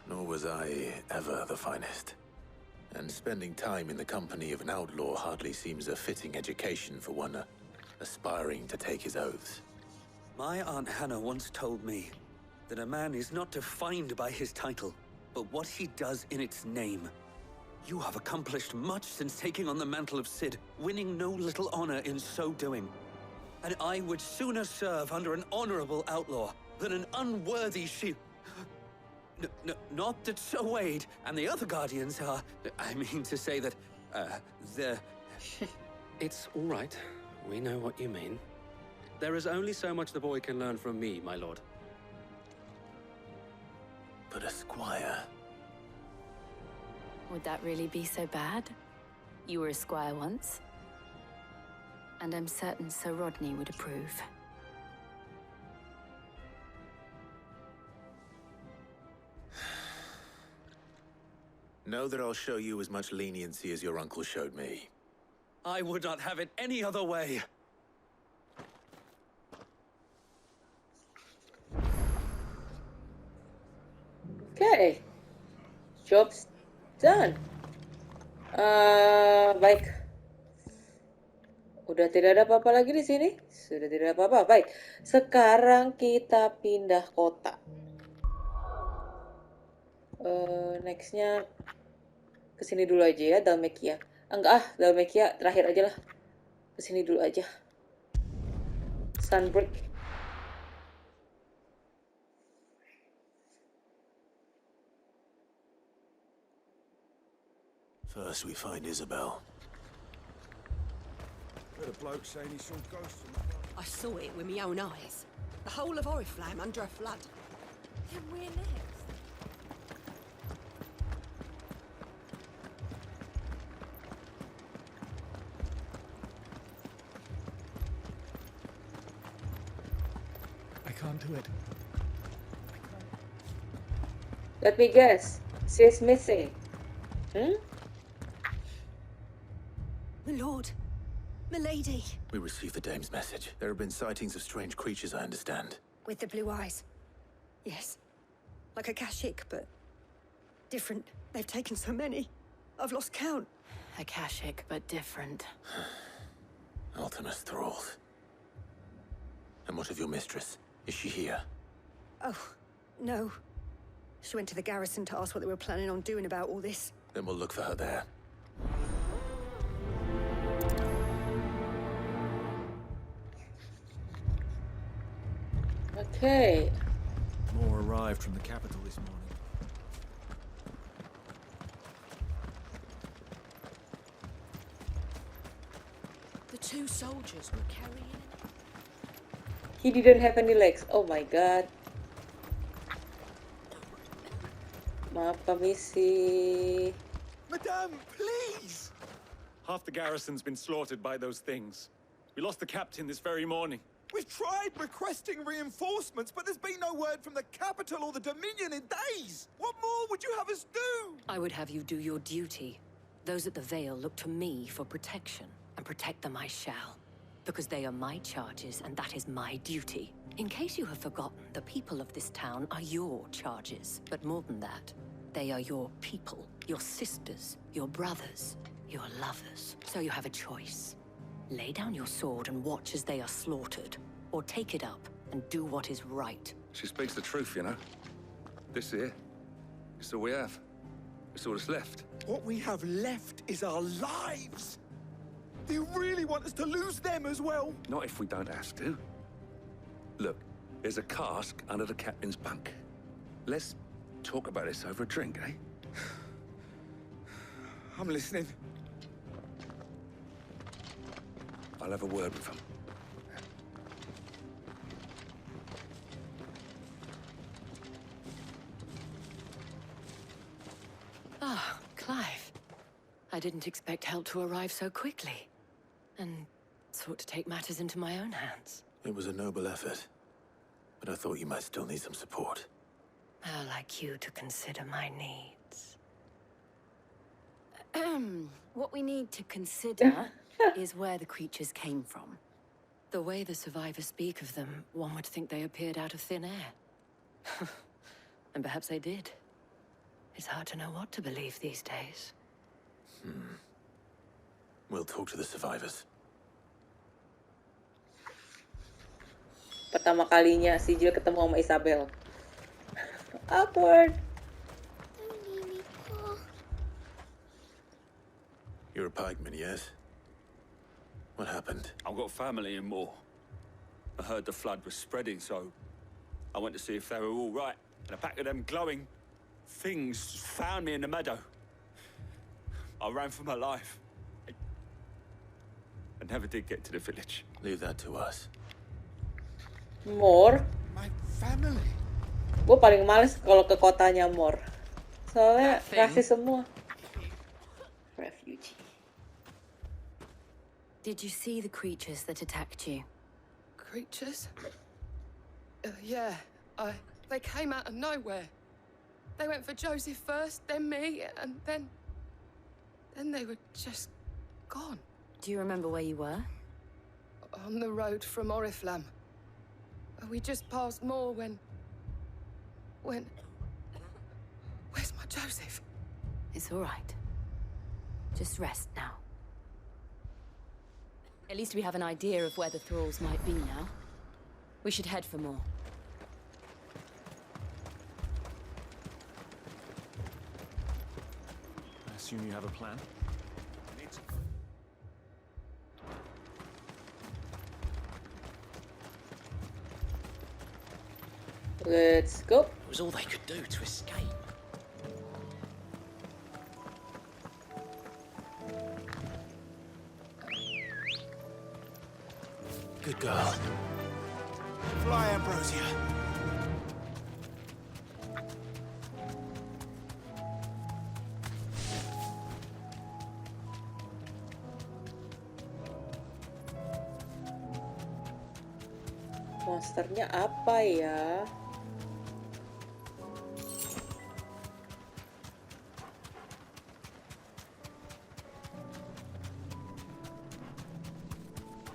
Nor was I ever the finest. And spending time in the company of an outlaw hardly seems a fitting education for one aspiring to take his oaths. My Aunt Hannah once told me that a man is not defined by his title, but what he does in its name. You have accomplished much since taking on the mantle of Cid, winning no little honor in so doing. And I would sooner serve under an honorable outlaw than an unworthy shield. Not that Sir Wade and the other Guardians are... I mean to say that, they're... It's all right. We know what you mean. There is only so much the boy can learn from me, my lord. But a squire? Would that really be so bad? You were a squire once. And I'm certain Sir Rodney would approve. Know that I'll show you as much leniency as your uncle showed me. I would not have it any other way. Okay, job's done. Baik. Udah tidak ada apa-apa lagi di sini. Sudah tidak ada apa-apa. Baik. Sekarang kita pindah kota. Nextnya kesini dulu aja ya, Dalmekia. Enggak Dalmekia terakhir aja lah. Kesini dulu aja. Sunbreak. First we find Isabel. Heard a bloke saying he saw ghosts. I saw it with my own eyes. The whole of Oriflamme under a flood. Then we're next. I can't do it. Let me guess. She's missing. My lord. Milady. We received the dame's message. There have been sightings of strange creatures, I understand. With the blue eyes. Yes. Like a Kashik, but different. They've taken so many. I've lost count. Akashic, but different. Ultimus thralls. And what of your mistress? Is she here? Oh, no. She went to the garrison to ask what they were planning on doing about all this. Then we'll look for her there. Okay. More arrived from the capital this morning. The two soldiers were carrying... He didn't have any legs. Oh my god. Maaf permisi. Madame, please! Half the garrison's been slaughtered by those things. We lost the captain this very morning. We've tried requesting reinforcements, but there's been no word from the capital or the Dominion in days. What more would you have us do? I would have you do your duty. Those at the Vale look to me for protection, and protect them I shall. Because they are my charges, and that is my duty. In case you have forgotten, the people of this town are your charges. But more than that, they are your people, your sisters, your brothers, your lovers. So you have a choice. Lay down your sword and watch as they are slaughtered, or take it up and do what is right. She speaks the truth, you know. This here, it's all we have. It's all that's left. What we have left is our lives. Do you really want us to lose them as well? Not if we don't have to. Look, there's a cask under the captain's bunk. Let's talk about this over a drink, eh? I'm listening. I'll have a word with him. Ah, Clive. I didn't expect help to arrive so quickly. And sought to take matters into my own hands. It was a noble effort. But I thought you might still need some support. How like you to consider my needs. What we need to consider is where the creatures came from. The way the survivors speak of them, one would think they appeared out of thin air. And perhaps they did. It's hard to know what to believe these days. We'll talk to the survivors. Pertama kalinya si Jill ketemu sama Isabel. Awkward. You're a pikeman, yes? What happened? I've got family in Moor. I heard the flood was spreading, so I went to see if they were all right. And a pack of them glowing things found me in the meadow. I ran for my life. I never did get to the village. Leave that to us. More? My family. Gue paling males kalau ke kotanya Mor. Soalnya rasis semua. Refugee. Did you see the creatures that attacked you? Creatures? Yeah, they came out of nowhere. They went for Joseph first, then me, and then they were just gone. Do you remember where you were? On the road from Oriflamme. We just passed more when... Where's my Joseph? It's all right. Just rest now. At least we have an idea of where the thralls might be now. We should head for more. I assume you have a plan? Let's go. It was all they could do to escape. Good girl. Fly, Ambrosia. Monsternya apa ya?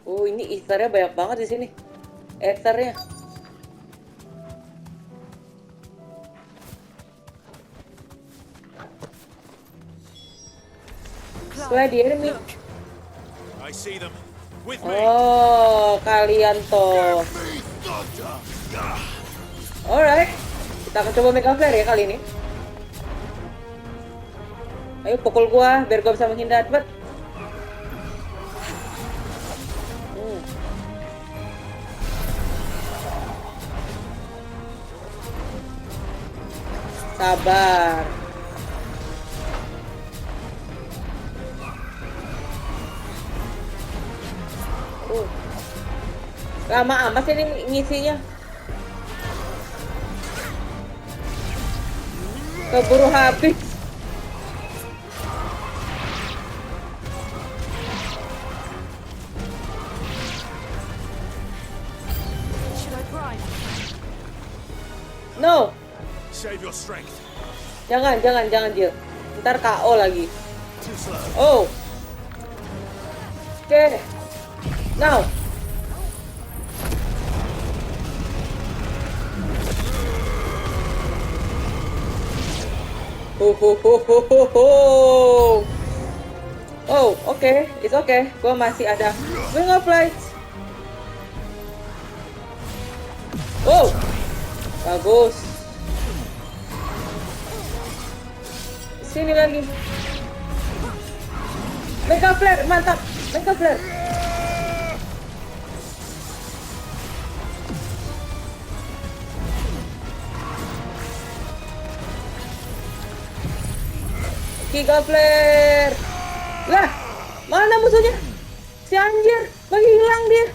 Oh, ini ethernya banyak banget di sini. Ethernya. Slay the enemy. I see them. With me. Oh, kalian toh. Alright, kita akan coba mega flare ya kali ini. Ayo pukul gua biar gua bisa menghindar. Cepet. Sabar. Lama amat sih ini ngisinya. Keburu habis. No. Save your strength. Jangan Jill. Ntar KO lagi. Oh. Oke. Now. Oh, oke. It's okay. Gua masih ada Wing of Light. Oh. Bagus. Sini lagi. Mega flare, mantap. Mega flare. Giga flare. Lah, mana musuhnya? Si anjir, menghilang dia.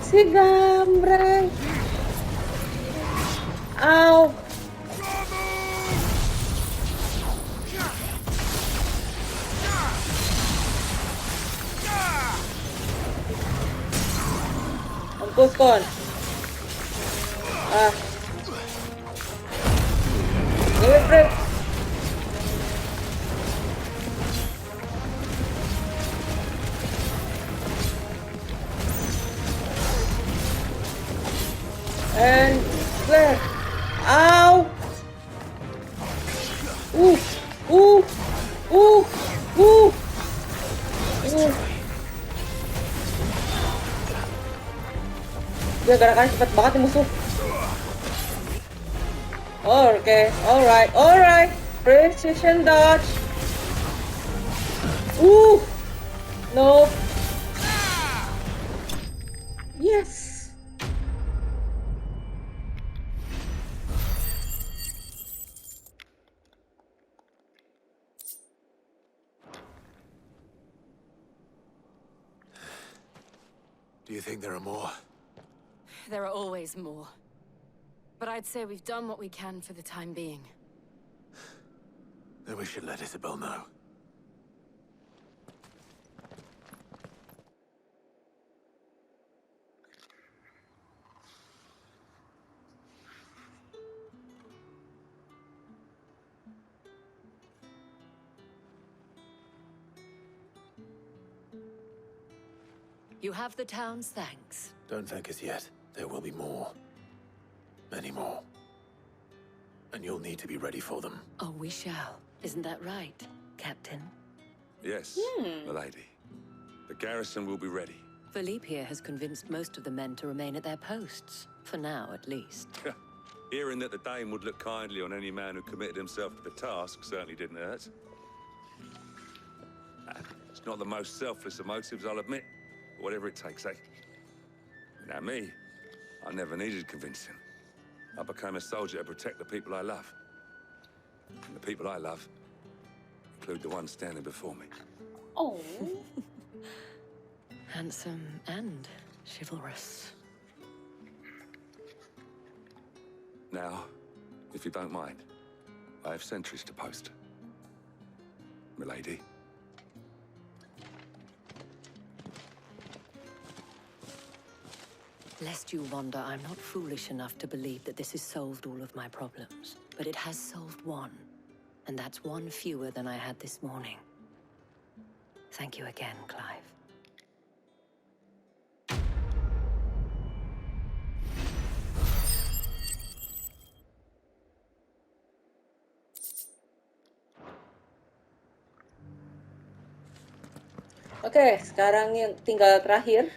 Si gambreng. Au. Mampus kon. Ah. Ifrit. And flare. Ow. Dia gerakannya cepet banget nih musuh. Oke, alright. Precision dodge. No. Yes. Do you think there are more? There are always more. but I'd say we've done what we can for the time being. Then we should let Isabel know. You have the town's thanks. Don't thank us yet. There will be more. Many more. And you'll need to be ready for them. Oh, we shall. Isn't that right, Captain? Yes, milady. The garrison will be ready. Philippe here has convinced most of the men to remain at their posts. For now, at least. Hearing that the Dane would look kindly on any man who committed himself to the task certainly didn't hurt. It's not the most selfless of motives, I'll admit. But whatever it takes, eh? Now me, I never needed convincing. I became a soldier to protect the people I love. And the people I love include the one standing before me. Oh. Handsome and chivalrous. Now, if you don't mind, I have sentries to post. Milady. Lest you wonder, I'm not foolish enough to believe that this has solved all of my problems. But it has solved one. And that's one fewer than I had this morning. Thank you again, Clive. Oke, sekarang yang tinggal terakhir.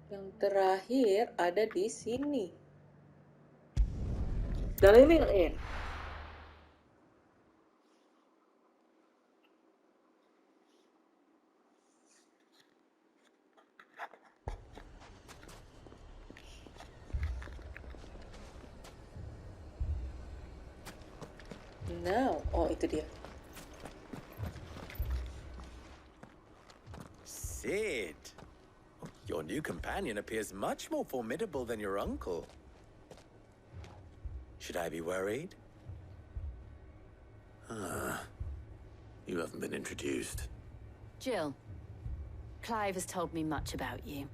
Yang terakhir ada di sini. Dalamnya in. Now, oh itu dia. Sid, your new companion appears much more formidable than your uncle. Should I be worried? You haven't been introduced. Jill, Clive has told me much about you.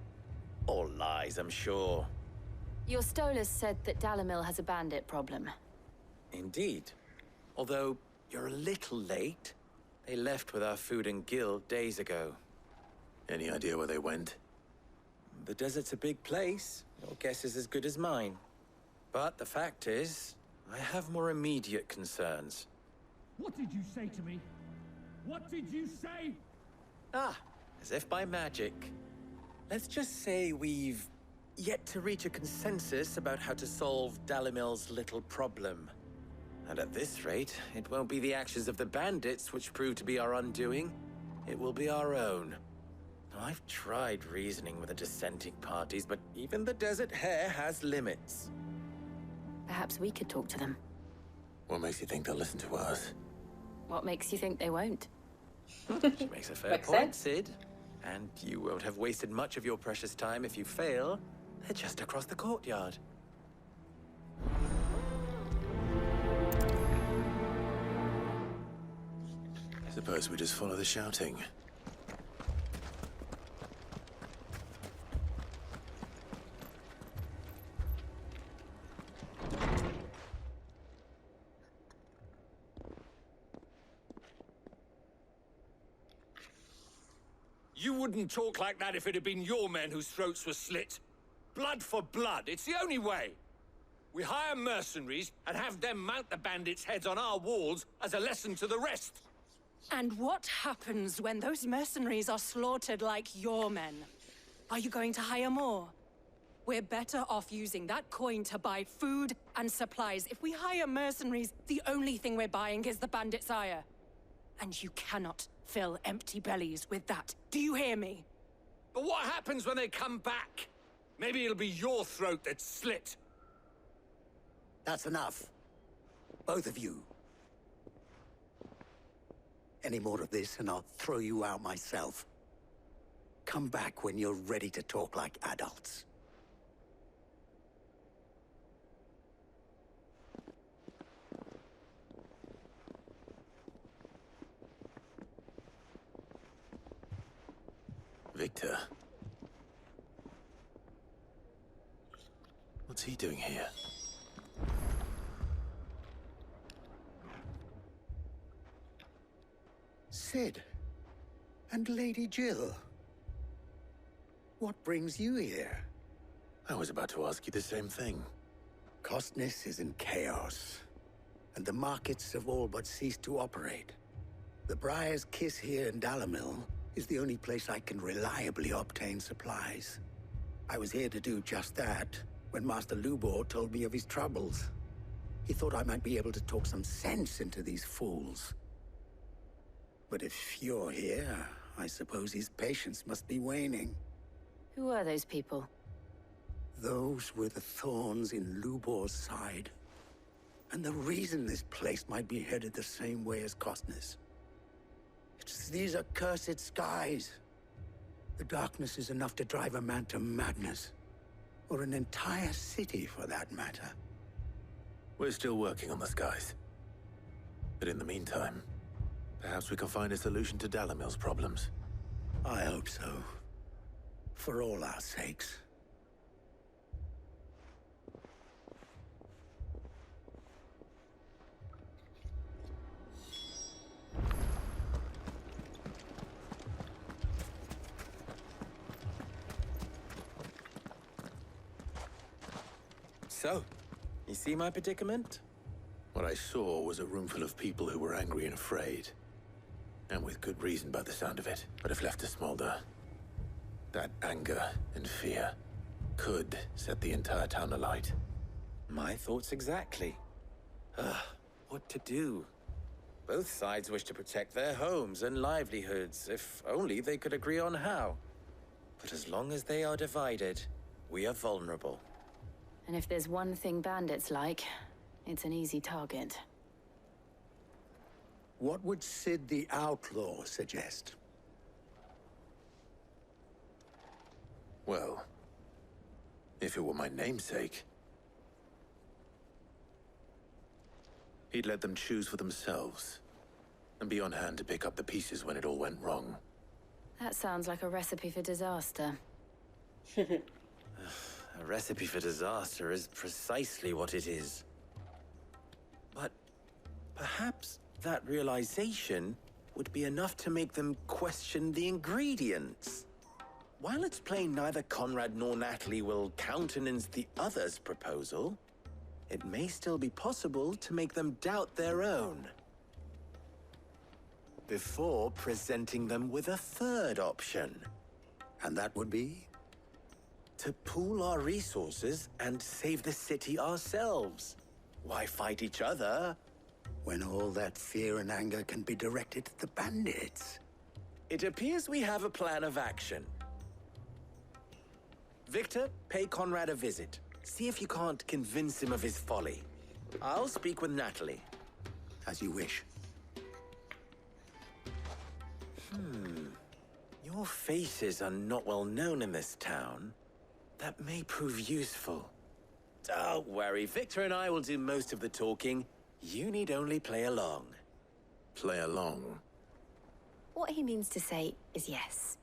All lies, I'm sure. Your Stolas said that Dalamil has a bandit problem. Indeed. Although, you're a little late. They left with our food and guild days ago. Any idea where they went? The desert's a big place. Your guess is as good as mine. But the fact is, I have more immediate concerns. What did you say to me? What did you say? Ah, as if by magic. Let's just say we've yet to reach a consensus about how to solve Dalimil's little problem. And at this rate, it won't be the actions of the bandits which prove to be our undoing. It will be our own. Now, I've tried reasoning with the dissenting parties, but even the Desert Hare has limits. Perhaps we could talk to them. What makes you think they'll listen to us? What makes you think they won't? She makes a fair point, Sid. And you won't have wasted much of your precious time if you fail. They're just across the courtyard. Suppose we just follow the shouting. You wouldn't talk like that if it had been your men whose throats were slit. Blood for blood, it's the only way. We hire mercenaries and have them mount the bandits' heads on our walls as a lesson to the rest. And what happens when those mercenaries are slaughtered like your men? Are you going to hire more? We're better off using that coin to buy food and supplies. If we hire mercenaries, the only thing we're buying is the bandits' ire. And you cannot fill empty bellies with that. Do you hear me? But what happens when they come back? Maybe it'll be your throat that's slit. That's enough. Both of you. Any more of this and I'll throw you out myself. Come back when you're ready to talk like adults. Victor. What's he doing here? Sid. And Lady Jill. What brings you here? I was about to ask you the same thing. Costness is in chaos, and the markets have all but ceased to operate. The Briar's Kiss here in Dalimil is the only place I can reliably obtain supplies. I was here to do just that when Master Lubor told me of his troubles. He thought I might be able to talk some sense into these fools. But if you're here, I suppose his patience must be waning. Who are those people? Those were the thorns in Lubor's side. And the reason this place might be headed the same way as Costness. It's these accursed skies. The darkness is enough to drive a man to madness. Or an entire city, for that matter. We're still working on the skies. But in the meantime, perhaps we can find a solution to Dalimil's problems. I hope so. For all our sakes. So, you see my predicament? What I saw was a room full of people who were angry and afraid. And with good reason by the sound of it. But if left to smolder, that anger and fear could set the entire town alight. My thoughts exactly. What to do? Both sides wish to protect their homes and livelihoods, if only they could agree on how. But as long as they are divided, we are vulnerable. And if there's one thing bandits like, it's an easy target. What would Sid the Outlaw suggest? Well, if it were my namesake, he'd let them choose for themselves, and be on hand to pick up the pieces when it all went wrong. That sounds like a recipe for disaster. A recipe for disaster is precisely what it is. But perhaps that realization would be enough to make them question the ingredients. While it's plain neither Conrad nor Natalie will countenance the other's proposal, it may still be possible to make them doubt their own. Before presenting them with a third option. And that would be? To pool our resources and save the city ourselves. Why fight each other? When all that fear and anger can be directed at the bandits. It appears we have a plan of action. Victor, pay Conrad a visit. See if you can't convince him of his folly. I'll speak with Natalie. As you wish. Your faces are not well known in this town. That may prove useful. Don't worry, Victor and I will do most of the talking. You need only play along. Play along? What he means to say is yes.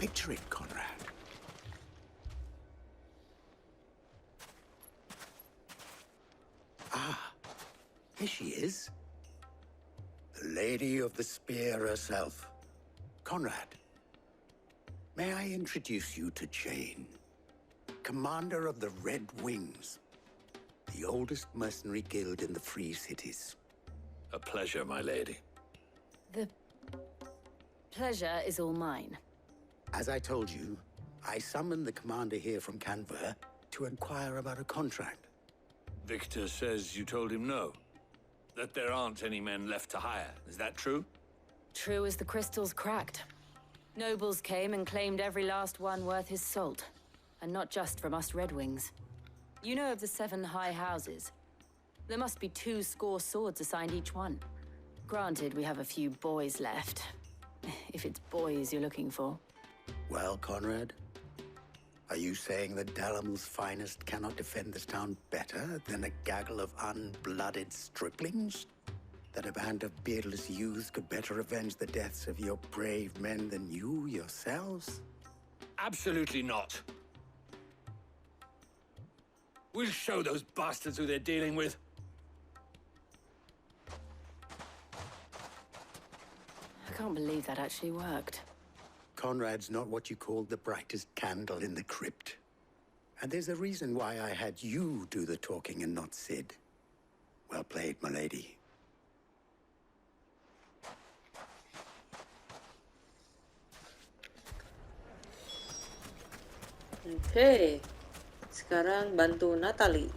Picture it, Conrad. Ah, here she is. The Lady of the Spear herself. Conrad, may I introduce you to Jane, commander of the Red Wings, the oldest mercenary guild in the Free Cities. A pleasure, my lady. The pleasure is all mine. As I told you, I summoned the commander here from Canver to inquire about a contract. Victor says you told him no. That there aren't any men left to hire. Is that true? True as the crystals cracked. Nobles came and claimed every last one worth his salt. And not just from us Red Wings. You know of the 7 high houses. There must be 2 swords assigned each one. Granted, we have a few boys left. If it's boys you're looking for. Well, Conrad, Are you saying that Dalamil's finest cannot defend this town better than a gaggle of unblooded striplings? That a band of beardless youths could better avenge the deaths of your brave men than you yourselves? Absolutely not. We'll show those bastards who they're dealing with. I can't believe that actually worked. Conrad's not what you called the brightest candle in the crypt. And there's a reason why I had you do the talking and not Sid. Well played, malady. Oke, sekarang bantu Natalie.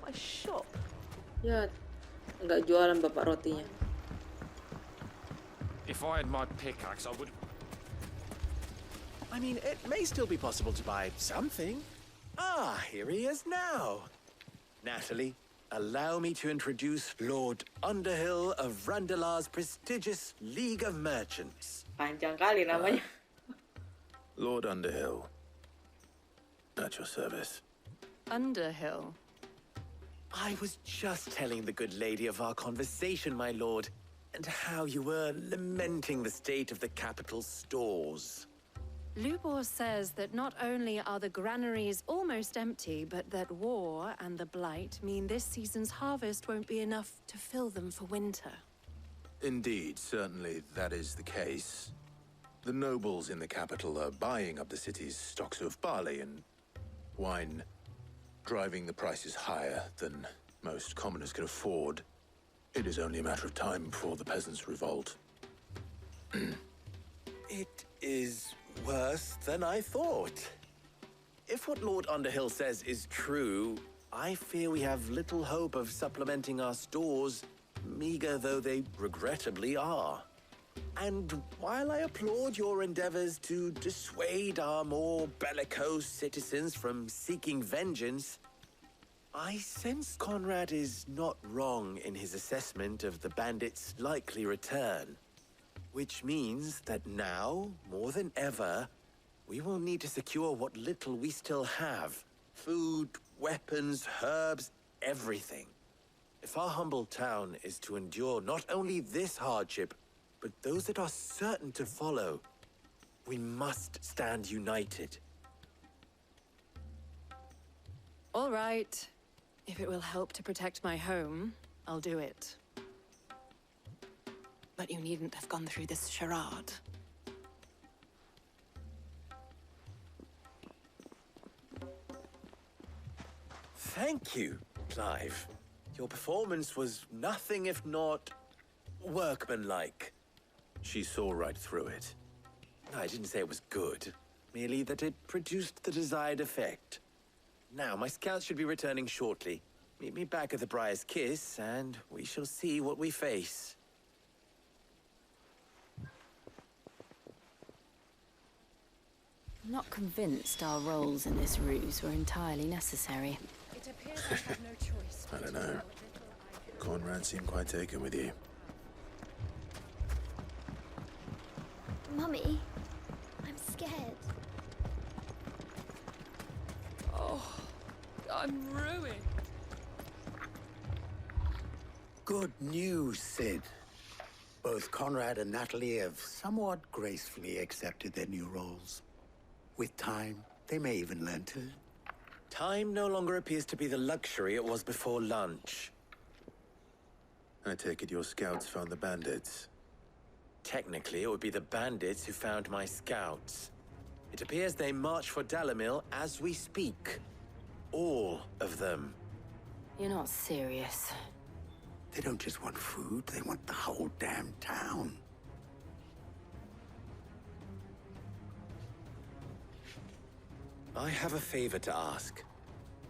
My shop. Ya, nggak jualan bapak rotinya. If I had my pickaxe, I would... I mean, it may still be possible to buy something. Ah, here he is now. Natalie, allow me to introduce Lord Underhill of Randalar's prestigious League of Merchants. Panjang kali namanya. Lord Underhill. At your service. Underhill? I was just telling the good lady of our conversation, my lord, and how you were lamenting the state of the capital's stores. Lubor says that not only are the granaries almost empty, but that war and the Blight mean this season's harvest won't be enough to fill them for winter. Indeed, certainly that is the case. The nobles in the capital are buying up the city's stocks of barley and wine, driving the prices higher than most commoners can afford. It is only a matter of time before the peasants revolt. It is worse than I thought. If what Lord Underhill says is true, I fear we have little hope of supplementing our stores, meager though they regrettably are. And while I applaud your endeavors to dissuade our more bellicose citizens from seeking vengeance, I sense Conrad is not wrong in his assessment of the bandits' likely return. Which means that now, more than ever, we will need to secure what little we still have. Food, weapons, herbs, everything. If our humble town is to endure not only this hardship, but those that are certain to follow, we must stand united. All right. If it will help to protect my home, I'll do it. But you needn't have gone through this charade. Thank you, Clive. Your performance was nothing if not workmanlike. She saw right through it. I didn't say it was good, merely that it produced the desired effect. Now, my scouts should be returning shortly. Meet me back at the Briar's Kiss, and we shall see what we face. I'm not convinced our roles in this ruse were entirely necessary. It appears I have no choice. I don't know. Conrad seemed quite taken with you. Mummy, I'm scared. Oh, I'm ruined. Good news, Sid. Both Conrad and Natalie have somewhat gracefully accepted their new roles. With time, they may even learn to. Time no longer appears to be the luxury it was before lunch. I take it your scouts found the bandits. Technically, it would be the bandits who found my scouts. It appears they march for Dalamil as we speak. All of them. You're not serious. They don't just want food, they want the whole damn town. I have a favor to ask.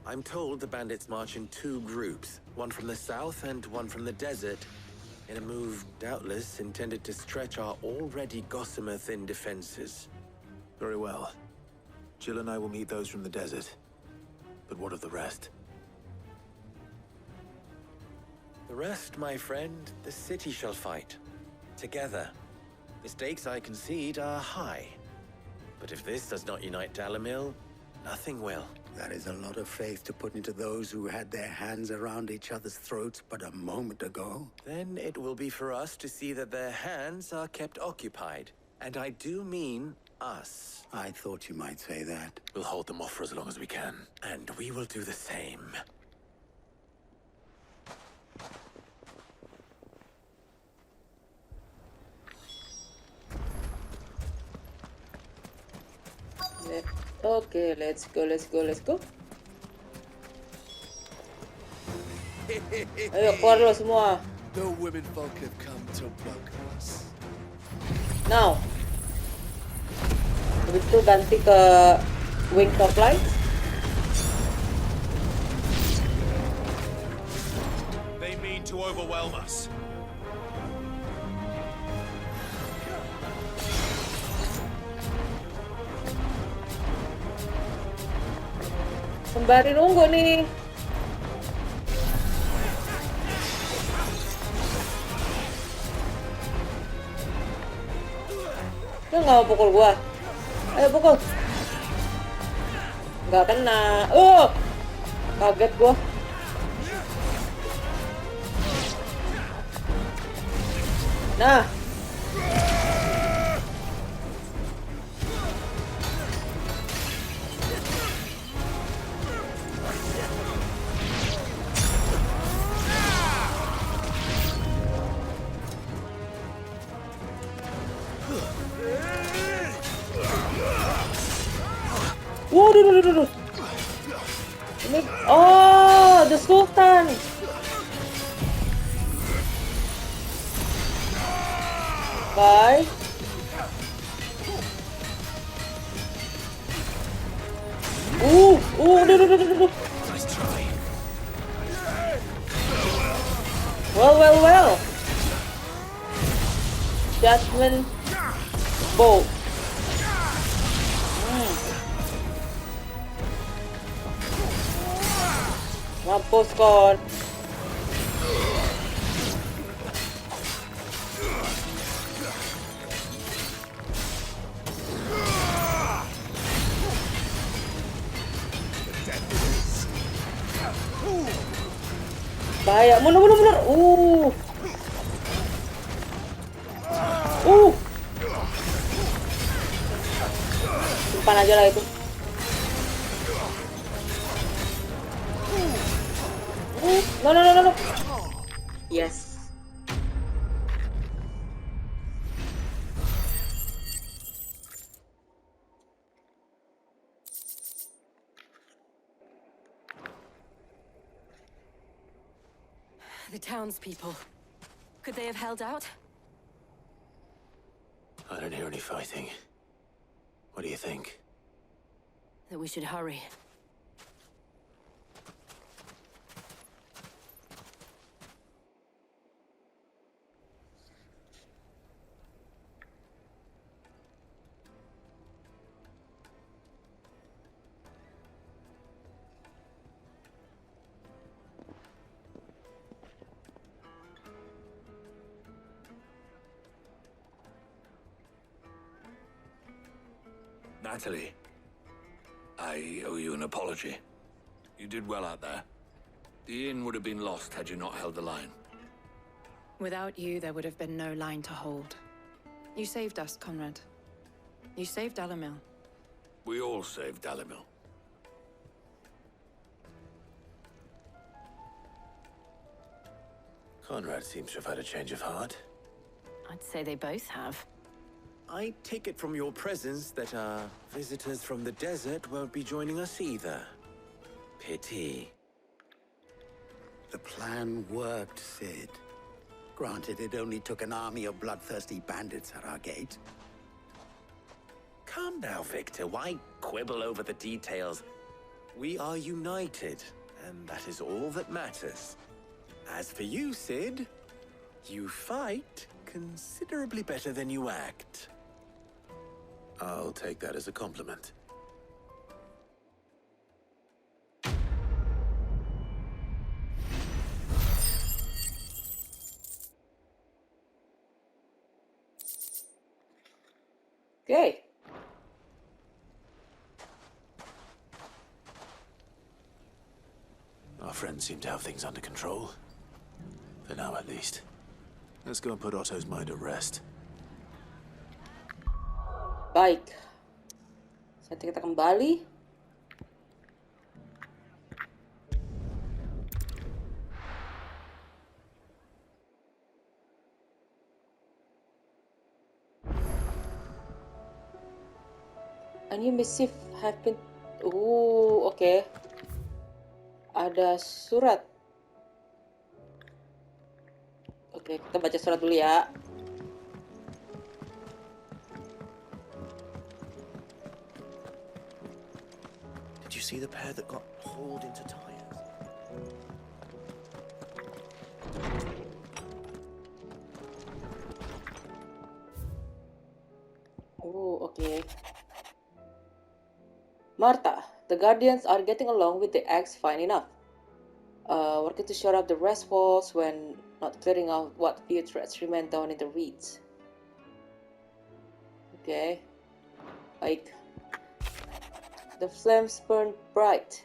I'm told the bandits march in two groups, one from the south and one from the desert, in a move doubtless intended to stretch our already gossamer-thin defenses. Very well. Jill and I will meet those from the desert. But what of the rest? The rest, my friend, the city shall fight. Together. The stakes, I concede, are high. But if this does not unite Dalimil, nothing will. That is a lot of faith to put into those who had their hands around each other's throats but a moment ago. Then it will be for us to see that their hands are kept occupied. And I do mean us. I thought you might say that. We'll hold them off for as long as we can. And we will do the same. Okay, let's go. Ayo keluar lo semua. No women folk have come to block us. Now. Habis itu ganti ke wing supply. They mean to overwhelm us. Sembari nunggu nih. Dia nggak mau pukul gua. Ayo pukul. Nggak kena. Kaget gua. Nah. Waduh. Ini, the Sultan. Bye. Udah. Well. Judgment Bolt. Mampus kon. Bahaya, mundur. Simpan aja lah itu. No. Yes. The townspeople. Could they have held out? I don't hear any fighting. What do you think? That we should hurry. Natalie, I owe you an apology. You did well out there. The inn would have been lost had you not held the line. Without you, there would have been no line to hold. You saved us, Conrad. You saved Dalimil. We all saved Dalimil. Conrad seems to have had a change of heart. I'd say they both have. I take it from your presence that our visitors from the desert won't be joining us either. Pity. The plan worked, Sid. Granted, it only took an army of bloodthirsty bandits at our gate. Calm now, Victor. Why quibble over the details? We are united, and that is all that matters. As for you, Sid, you fight considerably better than you act. I'll take that as a compliment. Okay. Our friends seem to have things under control. For now, at least. Let's go and put Otto's mind at rest. Baik. Saat kita kembali. A new missive have been... oke. Ada surat. Oke, kita baca surat dulu ya. Did you see the pair that got hauled into tires? Okay. Martha, the Guardians are getting along with the Axe fine enough. Working to shore up the rest walls when not clearing out what few threats remain down in the reeds. Okay. Baik. The flames burn bright.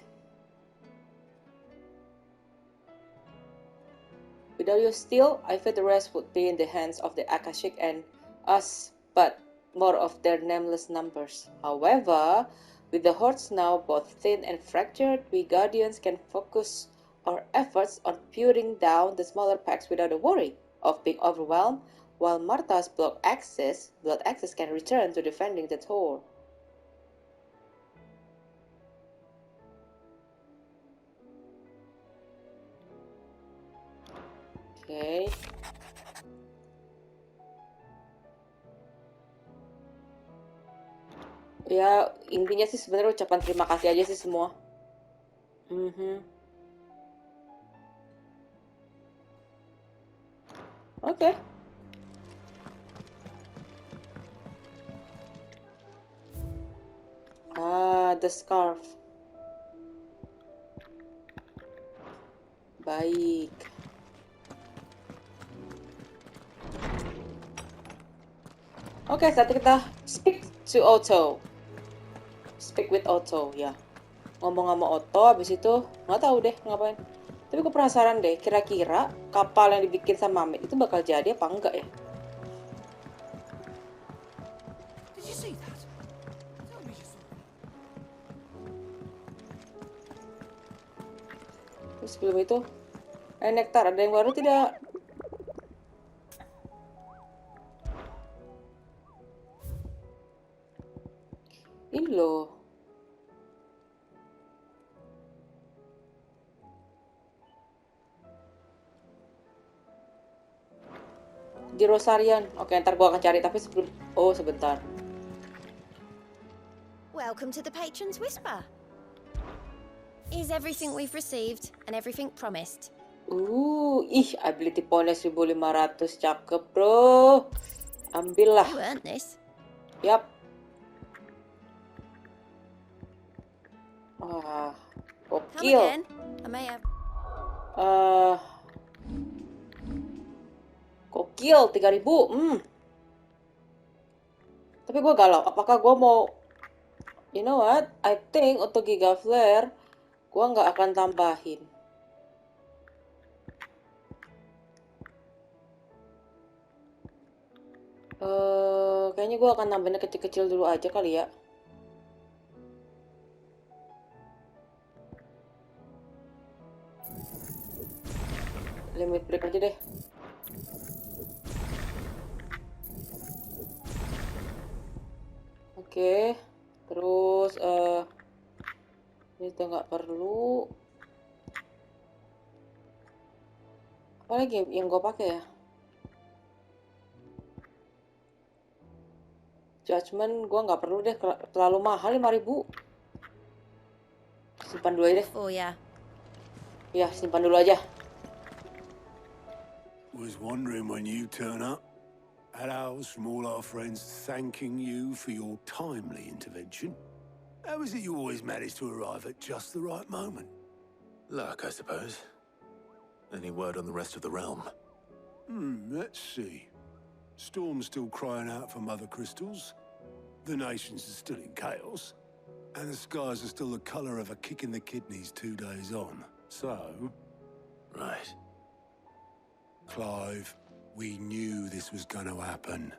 Without your steel, I fear the rest would be in the hands of the Akashic and us, but more of their nameless numbers. However, with the hordes now both thin and fractured, we Guardians can focus our efforts on puring down the smaller packs without the worry of being overwhelmed, while Martha's blood axis can return to defending the Tor. Okay. Ya, intinya sih sebenarnya ucapan terima kasih aja sih semua. Oke. The scarf. Baik. Oke, saatnya kita speak to Otto. Speak with Otto, ya. Ngomong sama Otto, habis itu nggak tahu deh ngapain. Tapi gue penasaran deh, kira-kira kapal yang dibikin sama Amit itu bakal jadi apa enggak ya? Did you see that? Tell me you saw that. Terus sebelum itu, Nektar, ada yang baru tidak? Ini loh. Di Rosarian. Oke, ntar gua akan cari, tapi sebelum... Oh, sebentar. Welcome to the Patron's Whisper. Is everything we've received and everything promised? Ability point 1500, cakep bro. Ambil lah. You earned this. Yap. Wah, Come gokil. again. I may have... Gokil, 3000. Tapi gue galau. Apakah gue mau... You know what? I think untuk Giga Flare, gue nggak akan tambahin. Kayaknya gue akan nambahinnya kecil-kecil dulu aja kali ya. Limit break aja deh. Oke, terus ini udah nggak perlu. Apa lagi yang gue pakai ya? Judgment gue nggak perlu deh, terlalu mahal 5000. Simpan dulu aja deh. Oh ya. Ya, simpan dulu aja. Was wondering when you turn up. Had owls from all our friends thanking you for your timely intervention. How is it you always manage to arrive at just the right moment? Luck, I suppose. Any word on the rest of the realm? Let's see. Storm's still crying out for mother crystals. The nations are still in chaos. And the skies are still the colour of a kick in the kidneys 2 days on. So? Right. Clive, we knew this was going to happen.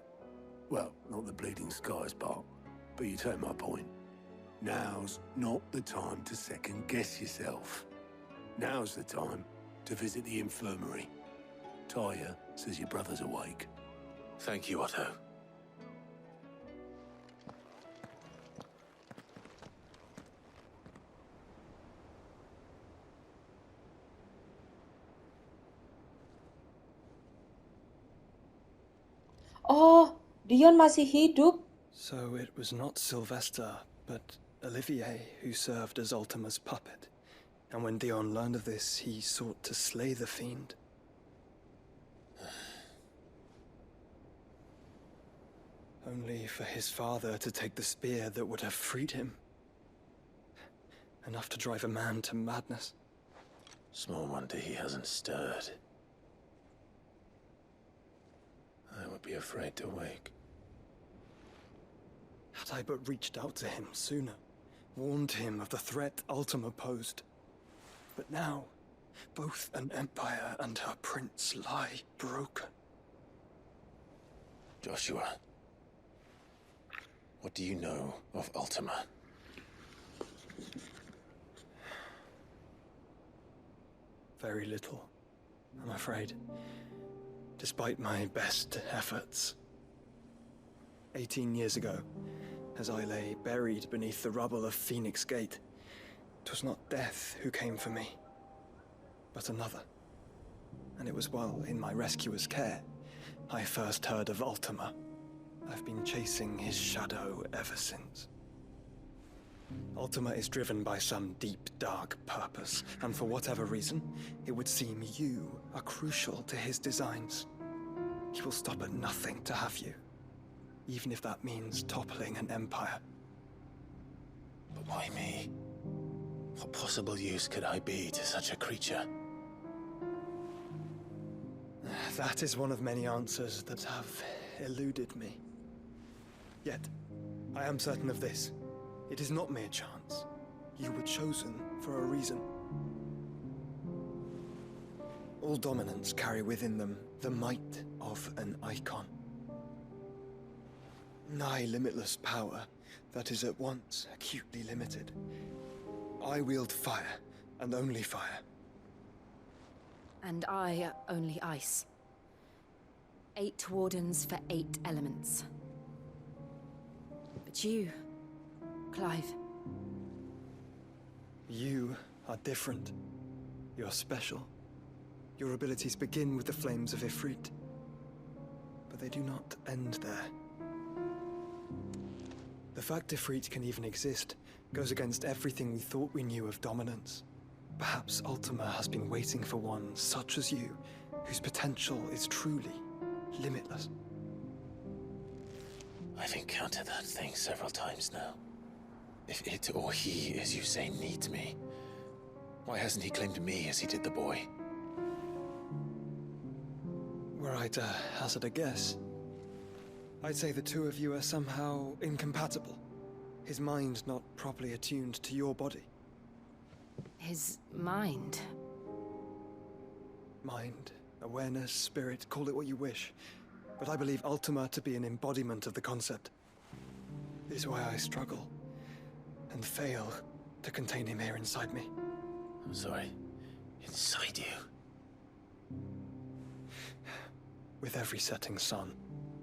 Well, not the bleeding skies part, but you take my point. Now's not the time to second-guess yourself. Now's the time to visit the infirmary. Taya says your brother's awake. Thank you, Otto. Oh, Dion masih hidup. So it was not Sylvester, but Olivier who served as Ultima's puppet. And when Dion learned of this, he sought to slay the fiend. Only for his father to take the spear that would have freed him. Enough to drive a man to madness. Small wonder he hasn't stirred. I would be afraid to wake. Had I but reached out to him sooner, warned him of the threat Ultima posed. But now, both an empire and her prince lie broken. Joshua, what do you know of Ultima? Very little, I'm afraid. Despite my best efforts. 18 years ago, as I lay buried beneath the rubble of Phoenix Gate, 'twas not death who came for me, but another. And it was while in my rescuer's care, I first heard of Ultima. I've been chasing his shadow ever since. Ultima is driven by some deep, dark purpose, and for whatever reason, it would seem you are crucial to his designs. He will stop at nothing to have you, even if that means toppling an empire. But why me? What possible use could I be to such a creature? That is one of many answers that have eluded me. Yet, I am certain of this. It is not mere chance. You were chosen for a reason. All dominants carry within them the might of an Eikon. Nigh limitless power that is at once acutely limited. I wield fire, and only fire. And I only ice. 8 wardens for 8 elements. But you, Clive. You are different. You're special. Your abilities begin with the flames of Ifrit. But they do not end there. The fact Ifrit can even exist goes against everything we thought we knew of dominance. Perhaps Ultima has been waiting for one such as you, whose potential is truly limitless. I've encountered that thing several times now. If it or he, as you say, needs me, why hasn't he claimed me as he did the boy? Were I to hazard a guess, I'd say the two of you are somehow incompatible. His mind not properly attuned to your body. His mind? Mind, awareness, spirit, call it what you wish. But I believe Ultima to be an embodiment of the concept. This is why I struggle and fail to contain him here inside me. I'm sorry. Inside you? With every setting sun,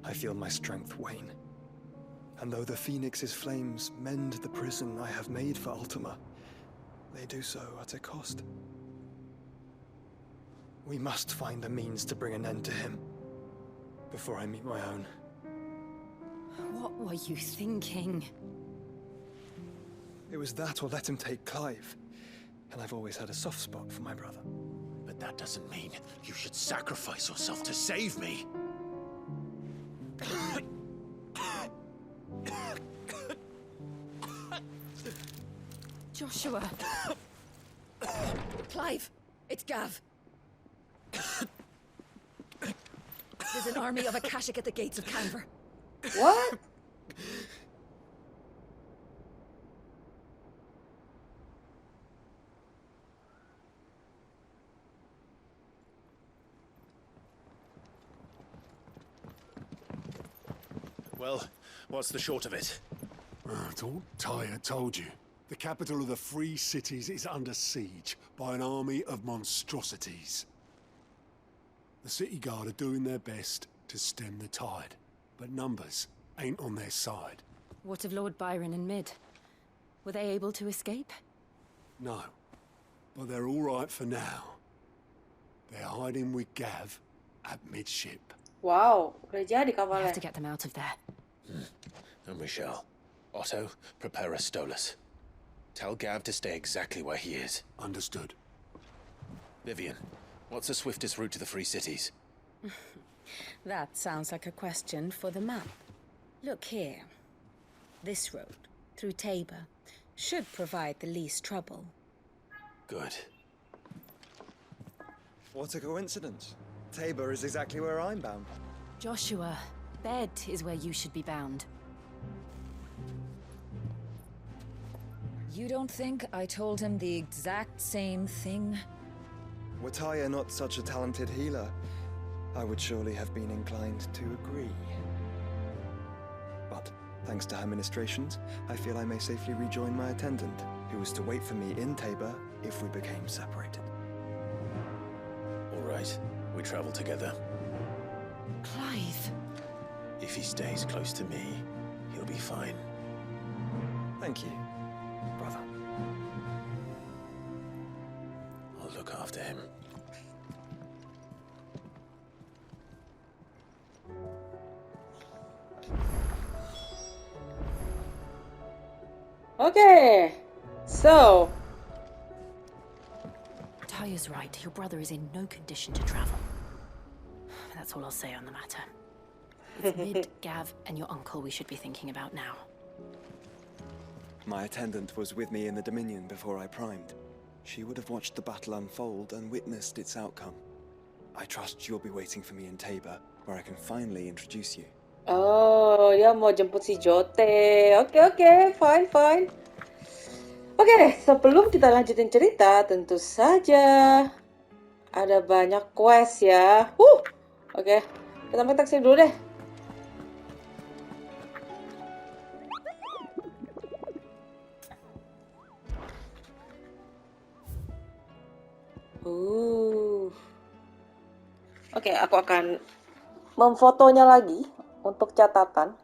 I feel my strength wane. And though the Phoenix's flames mend the prison I have made for Ultima, they do so at a cost. We must find a means to bring an end to him, before I meet my own. What were you thinking? It was that or let him take Clive. And I've always had a soft spot for my brother. But that doesn't mean you should sacrifice yourself to save me. Joshua. Clive, it's Gav. There's an army of Akashic at the gates of Canver. What? Well, what's the short of it? I thought Ty had told you. The capital of the Free Cities is under siege by an army of monstrosities. The city guard are doing their best to stem the tide, but numbers ain't on their side. What of Lord Byron and Mid? Were they able to escape? No, but they're all right for now. They're hiding with Gav at midship. Wow, udah jadi We kapalnya. have to get them out of there. And we shall. Otto, prepare a Stolas. Tell Gav to stay exactly where he is. Understood. Vivian, what's the swiftest route to the Free Cities? That sounds like a question for the map. Look here. This road, through Tabor, should provide the least trouble. Good. What a coincidence. Tabor is exactly where I'm bound. Joshua, Bed is where you should be bound. You don't think I told him the exact same thing? Were Tyre not such a talented healer, I would surely have been inclined to agree. But thanks to her ministrations, I feel I may safely rejoin my attendant, who was to wait for me in Tabor if we became separated. All right, we travel together. Clive! If he stays close to me, he'll be fine. Thank you, brother. I'll look after him. Okay, so Tyre's right. Your brother is in no condition to travel. That's all I'll say on the matter. It's Mid, Gav, and your uncle we should be thinking about now. My attendant was with me in the Dominion before I primed. She would have watched the battle unfold and witnessed its outcome. I trust you'll be waiting for me in Tabor, where I can finally introduce you. oh, dia mau jemput si Jote. Oke, fine. Oke, sebelum kita lanjutin cerita, tentu saja ada banyak quest ya. Oke, kita main taksi dulu deh. Oke, aku akan memfotonya lagi untuk catatan.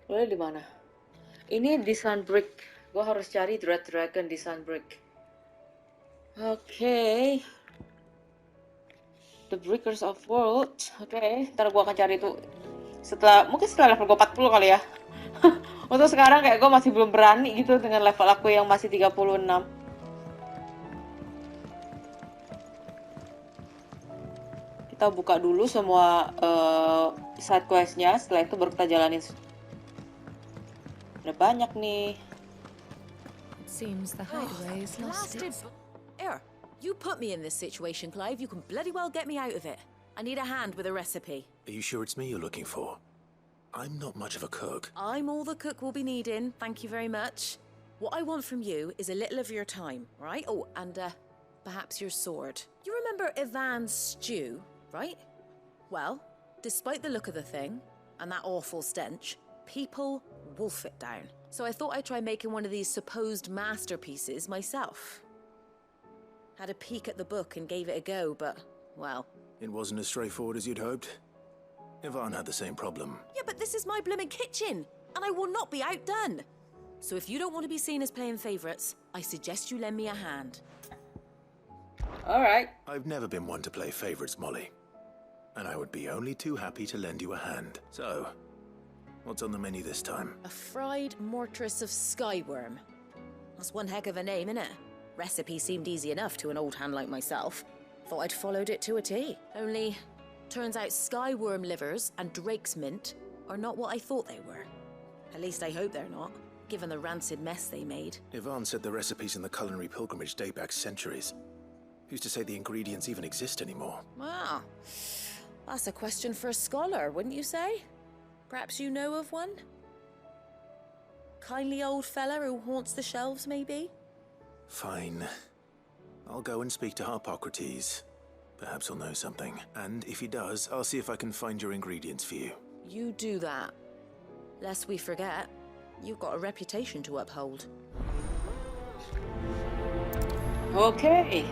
Boleh di mana? Ini di Sunbreak. Gue harus cari Dread Dragon di Sunbreak. Oke. The Breakers of World. Oke, ntar gue akan cari itu mungkin setelah level gue 40 kali ya. Untuk sekarang kayak gue masih belum berani gitu dengan level aku yang masih 36. Kita buka dulu semua side quest-nya, setelah itu baru kita jalanin. Udah banyak nih. Seems the hideaway is lost its... Here, you put me in this situation, Clive. You can bloody well get me out of it. I need a hand with a recipe. Are you sure it's me you're looking for? I'm not much of a cook. I'm all the cook will be needing, thank you very much. What I want from you is a little of your time, right? Oh, and perhaps your sword. You remember Ivan's stew, right? Well, despite the look of the thing, and that awful stench, people wolf it down. So I thought I'd try making one of these supposed masterpieces myself. Had a peek at the book and gave it a go, but, well... It wasn't as straightforward as you'd hoped. Ivan had the same problem. Yeah, but this is my blooming kitchen, and I will not be outdone. So if you don't want to be seen as playing favourites, I suggest you lend me a hand. All right. I've never been one to play favourites, Molly. And I would be only too happy to lend you a hand. So, what's on the menu this time? A fried mortress of skyworm. That's one heck of a name, innit? Recipe seemed easy enough to an old hand like myself. Thought I'd followed it to a T. Only, turns out skyworm livers and drake's mint are not what I thought they were. At least I hope they're not, given the rancid mess they made. Ivan said the recipes in the culinary pilgrimage date back centuries. Who's to say the ingredients even exist anymore? Wow. That's a question for a scholar, wouldn't you say? Perhaps you know of one? Kindly old fella who haunts the shelves, maybe? Fine. I'll go and speak to Harpocrates. Perhaps he'll know something. And if he does, I'll see if I can find your ingredients for you. You do that. Lest we forget, you've got a reputation to uphold. Okay.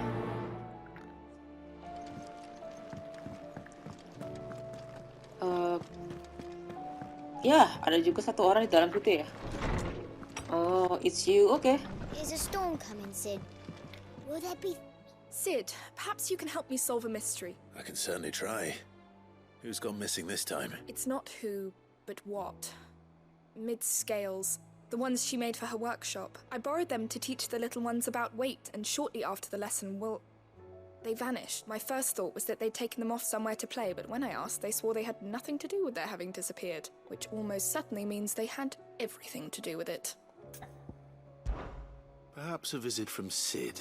Ya, ada juga satu orang di dalam situ ya. Oh, it's you. Okay. Is a storm coming, Sid? Will there be... Sid, perhaps you can help me solve a mystery. I can certainly try. Who's gone missing this time? It's not who, but what. Mid-scales. The ones she made for her workshop. I borrowed them to teach the little ones about weight, and shortly after the lesson, well, they vanished. My first thought was that they'd taken them off somewhere to play, but when I asked, they swore they had nothing to do with their having disappeared, which almost certainly means they had everything to do with it. Perhaps a visit from Sid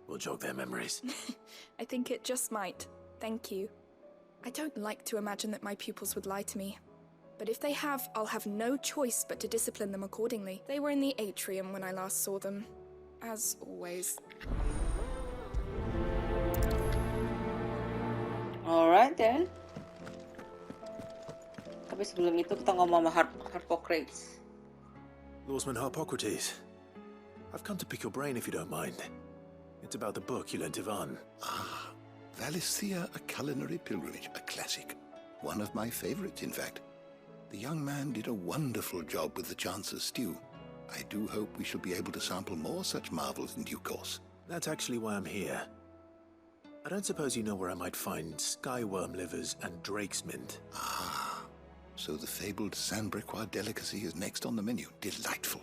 will jog their memories. I think it just might. Thank you. I don't like to imagine that my pupils would lie to me. But if they have, I'll have no choice but to discipline them accordingly. They were in the atrium when I last saw them. As always. Alright then. Tapi sebelum itu kita ngomong sama Harpocrates. Lawsman Harpocrates, I've come to pick your brain if you don't mind. It's about the book you lent Ivan. Ah, Valisthea, A Culinary Pilgrimage, a classic. One of my favorites, in fact. The young man did a wonderful job with the Chance's stew. I do hope we shall be able to sample more such marvels in due course. That's actually why I'm here. I don't suppose you know where I might find skyworm livers and drake's mint. Ah, so the fabled Sandbrequois delicacy is next on the menu. Delightful.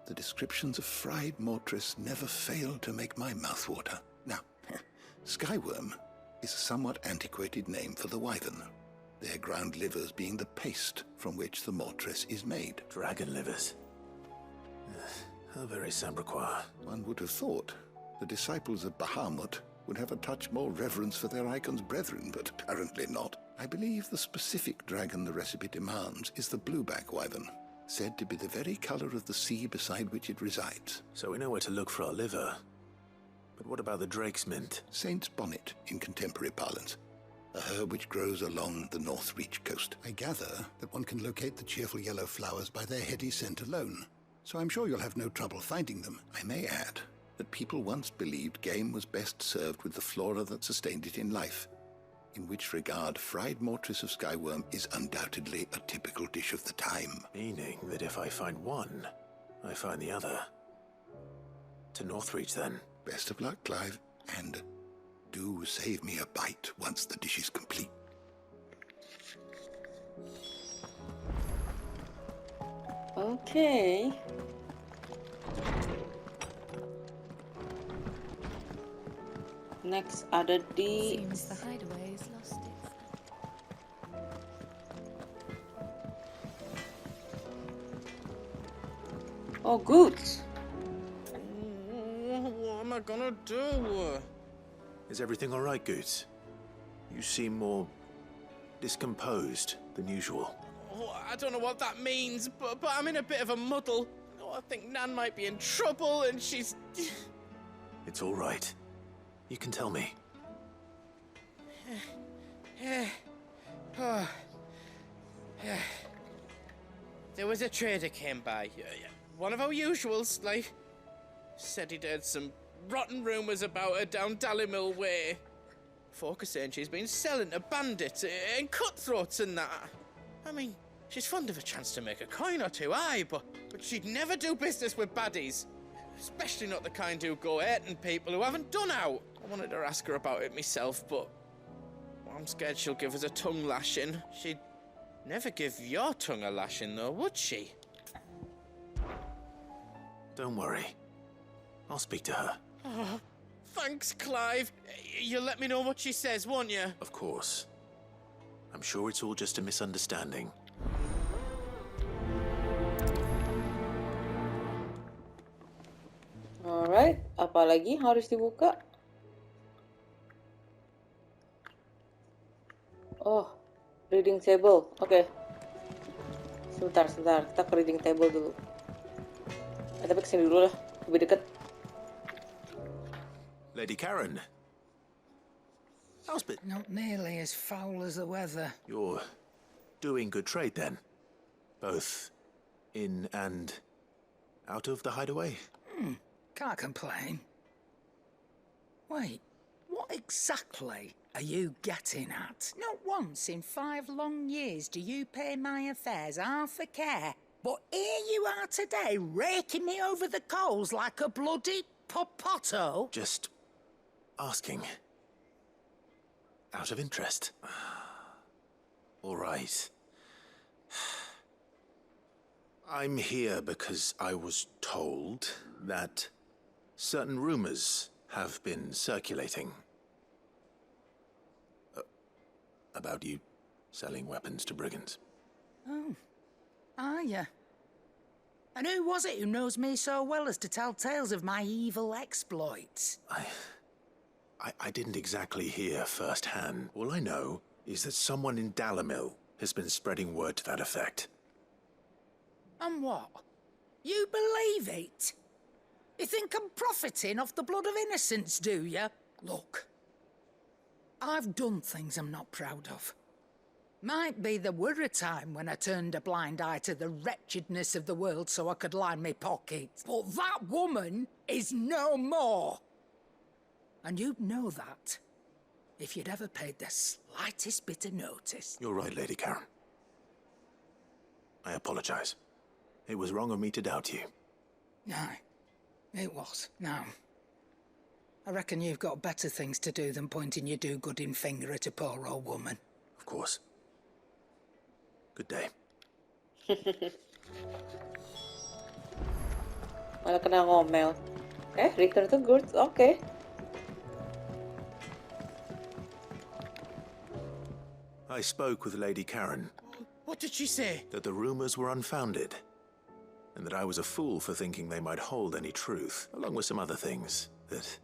The descriptions of fried mortress never fail to make my mouth water. Now, skyworm is a somewhat antiquated name for the wyvern, their ground livers being the paste from which the mortress is made. Dragon livers. How very Sandbrequois. One would have thought the disciples of Bahamut would have a touch more reverence for their Eikon's brethren, but apparently not. I believe the specific dragon the recipe demands is the blueback wyvern, said to be the very color of the sea beside which it resides. So we know where to look for our liver. But what about the drake's mint? Saint's bonnet in contemporary parlance, a herb which grows along the North Reach coast. I gather that one can locate the cheerful yellow flowers by their heady scent alone, so I'm sure you'll have no trouble finding them. I may add that people once believed game was best served with the flora that sustained it in life, in which regard fried mortress of skyworm is undoubtedly a typical dish of the time. Meaning that if I find one, I find the other. To Northreach, then. Best of luck, Clive, and do save me a bite once the dish is complete. Okay. Next ada di... Seems the hideaway has lost its... Oh, good. What am I gonna do? Is everything all right, Goots? You seem more discomposed than usual. Oh, I don't know what that means, but I'm in a bit of a muddle. Oh, I think Nan might be in trouble, and she's... It's all right. You can tell me. There was a trader came by. One of our usuals, like... Said he'd heard some rotten rumours about her down Dalimil Way. Folk are saying she's been selling to bandits and cutthroats and that. I mean, she's fond of a chance to make a coin or two, aye, but she'd never do business with baddies. Especially not the kind who go hurting people who haven't done out. I wanted to ask her about it myself, but I'm scared she'll give us a tongue lashing. She'd never give your tongue a lashing, though, would she? Don't worry. I'll speak to her. Oh, thanks, Clive. You'll let me know what she says, won't you? Of course. I'm sure it's all just a misunderstanding. Alright, apalagi harus dibuka? Oh, reading table. Oke. Sebentar. Kita ke reading table dulu. Tapi kesini dulu lah, lebih deket. Lady Karen. How's bit? Not nearly as foul as the weather. You're doing good trade then? Both in and out of the hideaway? Can't complain. Wait, what exactly are you getting at? Not once in 5 long years do you pay my affairs half a care. But here you are today, raking me over the coals like a bloody popoto. Just asking. Out of interest. All right. I'm here because I was told that certain rumors have been circulating about you selling weapons to brigands. Oh, are you? And who was it who knows me so well as to tell tales of my evil exploits? I didn't exactly hear firsthand. All I know is that someone in Dalimil has been spreading word to that effect. And what? You believe it? You think I'm profiting off the blood of innocents, do you? Look, I've done things I'm not proud of. Might be there were a time when I turned a blind eye to the wretchedness of the world so I could line my pockets. But that woman is no more. And you'd know that if you'd ever paid the slightest bit of notice. You're right, Lady Karen. I apologize. It was wrong of me to doubt you. Aye, it was. Now, I reckon you've got better things to do than pointing your do-gooding finger at a poor old woman. Of course. Good day. Malah kena ngomel. Return to goods, okay. I spoke with Lady Karen. What did she say? That the rumors were unfounded, and that I was a fool for thinking they might hold any truth, along with some other things that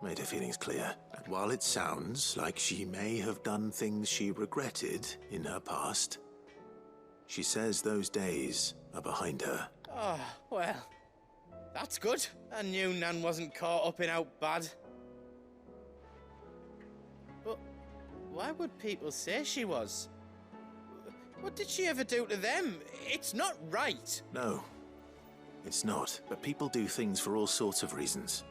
made her feelings clear. And while it sounds like she may have done things she regretted in her past, she says those days are behind her. Oh, well, that's good. I knew Nan wasn't caught up in out bad. But why would people say she was? What did she ever do to them? It's not right. No, it's not. But people do things for all sorts of reasons.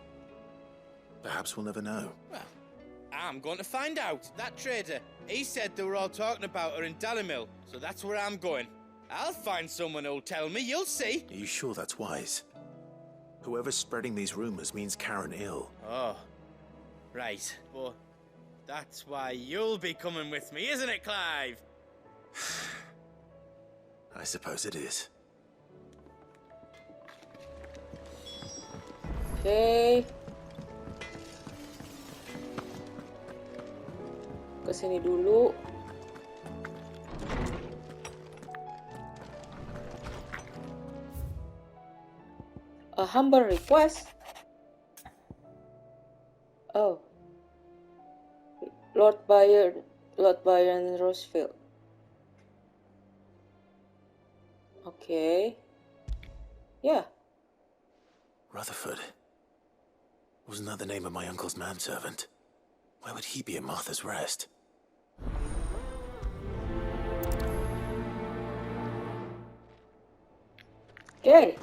Perhaps we'll never know. Well, I'm going to find out. That trader, he said they were all talking about her in Dalimil, so that's where I'm going. I'll find someone who'll tell me, you'll see. Are you sure that's wise? Whoever's spreading these rumors means Karen ill. Oh, right. But that's why you'll be coming with me, isn't it, Clive? I suppose it is. Okay. Kesini dulu. A humble request. Oh. Lord Byron Rosfield. Okay. Yeah. Rutherford. Wasn't that the name of my uncle's manservant? Why would he be at Martha's Rest? Okay.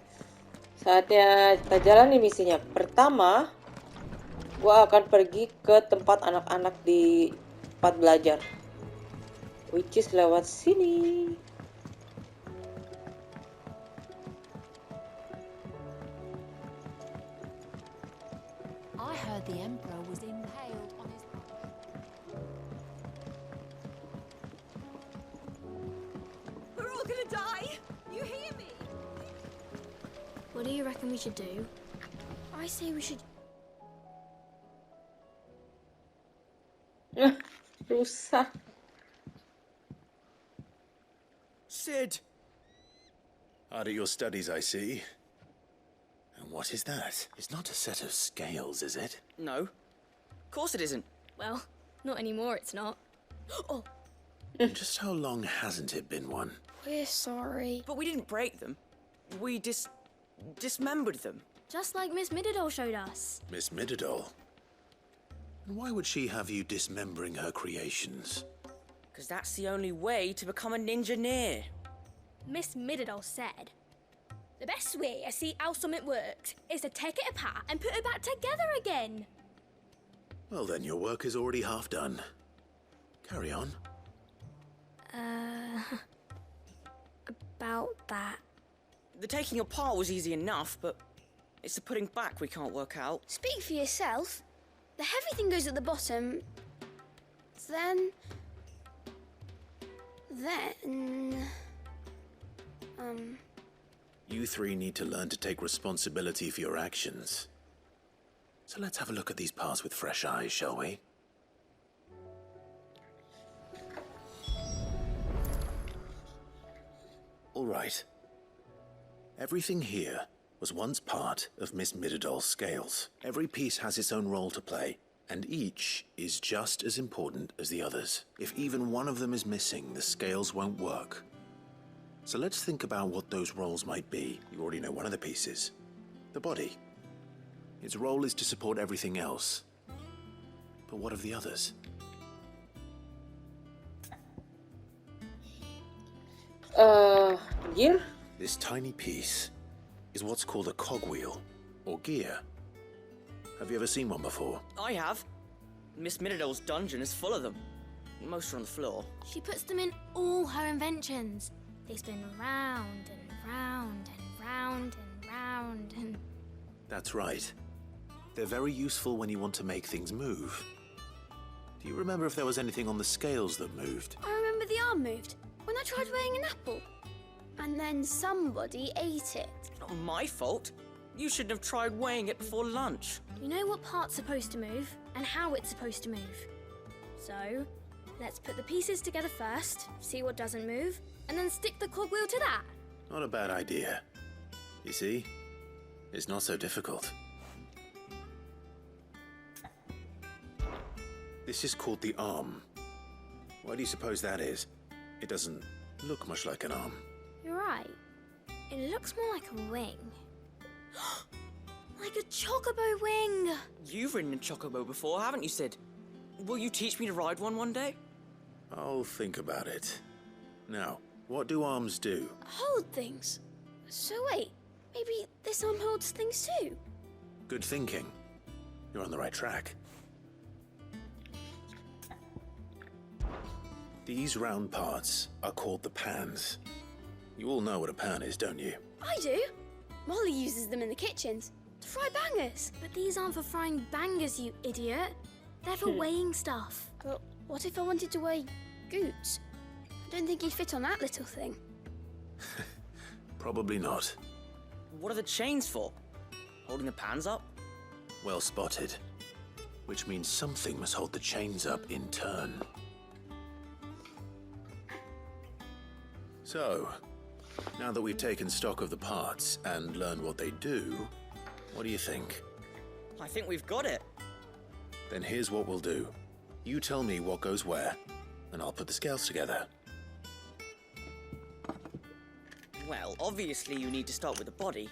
Saatnya kita jalani misinya. Pertama, gua akan pergi ke tempat anak-anak di tempat belajar. Which is lewat sini. I heard the Emperor was impaled on his... We're all gonna die! You hear me? What do you reckon we should do? I say we should... Rusak. Sid! Hard at your studies, I see. And what is that? It's not a set of scales, is it? No. Of course it isn't. Well, not anymore, it's not. Oh! Just how long hasn't it been one? We're sorry. But we didn't break them. We dismembered them. Just like Miss Mididol showed us. Miss Mididol? And why would she have you dismembering her creations? Because that's the only way to become a ninja-neer. Miss Middledore said, the best way to see how something works is to take it apart and put it back together again. Well then, your work is already half done. Carry on. About that. The taking apart was easy enough, but it's the putting back we can't work out. Speak for yourself. The heavy thing goes at the bottom. Then... You three need to learn to take responsibility for your actions. So let's have a look at these parts with fresh eyes, shall we? All right. Everything here was once part of Miss Middledor's scales. Every piece has its own role to play, and each is just as important as the others. If even one of them is missing, the scales won't work. So let's think about what those roles might be. You already know one of the pieces. The body. Its role is to support everything else. But what of the others? Gear? This tiny piece is what's called a cogwheel, or gear. Have you ever seen one before? I have. Miss Middledore's dungeon is full of them. Most are on the floor. She puts them in all her inventions. They spin round and round and round and round and... That's right. They're very useful when you want to make things move. Do you remember if there was anything on the scales that moved? I remember the arm moved when I tried weighing an apple. And then somebody ate it. Not my fault. You shouldn't have tried weighing it before lunch. You know what part's supposed to move and how it's supposed to move. So, let's put the pieces together first, see what doesn't move, and then stick the cogwheel to that. Not a bad idea. You see? It's not so difficult. This is called the arm. Why do you suppose that is? It doesn't look much like an arm. You're right. It looks more like a wing. Like a chocobo wing! You've ridden a chocobo before, haven't you, Sid? Will you teach me to ride one day? I'll think about it. Now, what do arms do? Hold things. So wait, maybe this arm holds things too? Good thinking. You're on the right track. These round parts are called the pans. You all know what a pan is, don't you? I do. Molly uses them in the kitchens to fry bangers. But these aren't for frying bangers, you idiot. They're for weighing stuff. But what if I wanted to weigh Goots? I don't think he'd fit on that little thing. Probably not. What are the chains for? Holding the pans up? Well spotted. Which means something must hold the chains up in turn. So, now that we've taken stock of the parts and learned what they do, what do you think? I think we've got it. Then here's what we'll do. You tell me what goes where, and I'll put the scales together. Well, obviously you need to start with the body.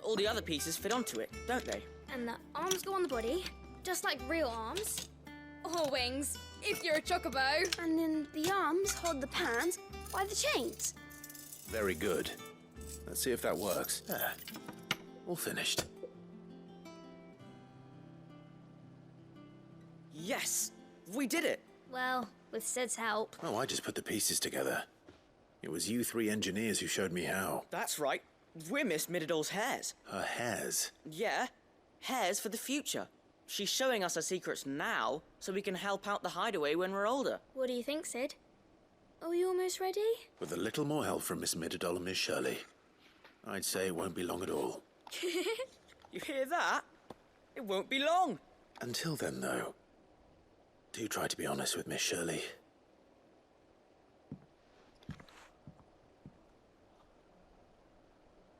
All the other pieces fit onto it, don't they? And the arms go on the body, just like real arms. Or wings, if you're a chocobo. And then the arms hold the pans by the chains. Very good. Let's see if that works. There. All finished. Yes! We did it! Well, with Sid's help. Oh, I just put the pieces together. It was you three engineers who showed me how. That's right. We're Miss Middledore's hairs. Her hairs? Yeah. Hairs for the future. She's showing us her secrets now, so we can help out the hideaway when we're older. What do you think, Sid? Are we almost ready? With a little more help from Miss Middledore and Miss Shirley, I'd say it won't be long at all. You hear that? It won't be long. Until then, though, do try to be honest with Miss Shirley.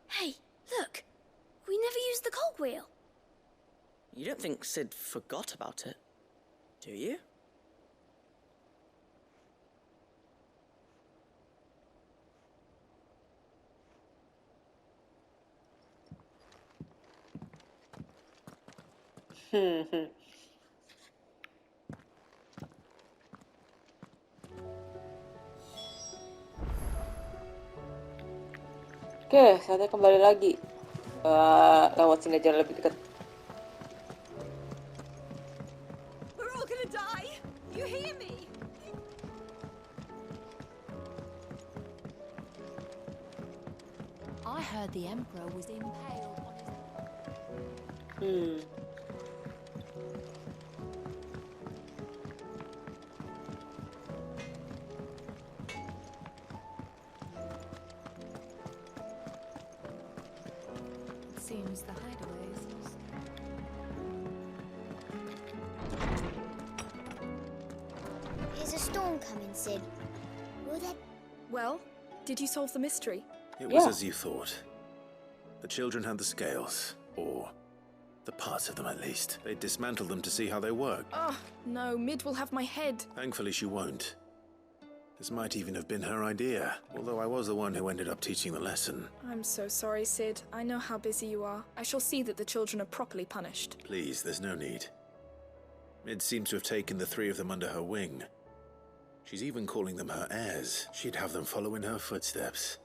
Hey, look! We never used the cogwheel. You don't think Sid forgot about it, do you? Oke, saatnya kembali lagi. Lewat sini aja lebih dekat. We're all gonna die. You hear me? I heard the Emperor was impaled on his... It seems the hideaway is lost. Is a storm coming, Sid? Will there... Well, did you solve the mystery? It was as you thought. The children had the scales, or the parts of them at least. They dismantled them to see how they work. Oh, no, Mid will have my head. Thankfully she won't. This might even have been her idea, although I was the one who ended up teaching the lesson. I'm so sorry, Sid. I know how busy you are. I shall see that the children are properly punished. Please, there's no need. Mid seems to have taken the three of them under her wing. She's even calling them her heirs. She'd have them follow in her footsteps.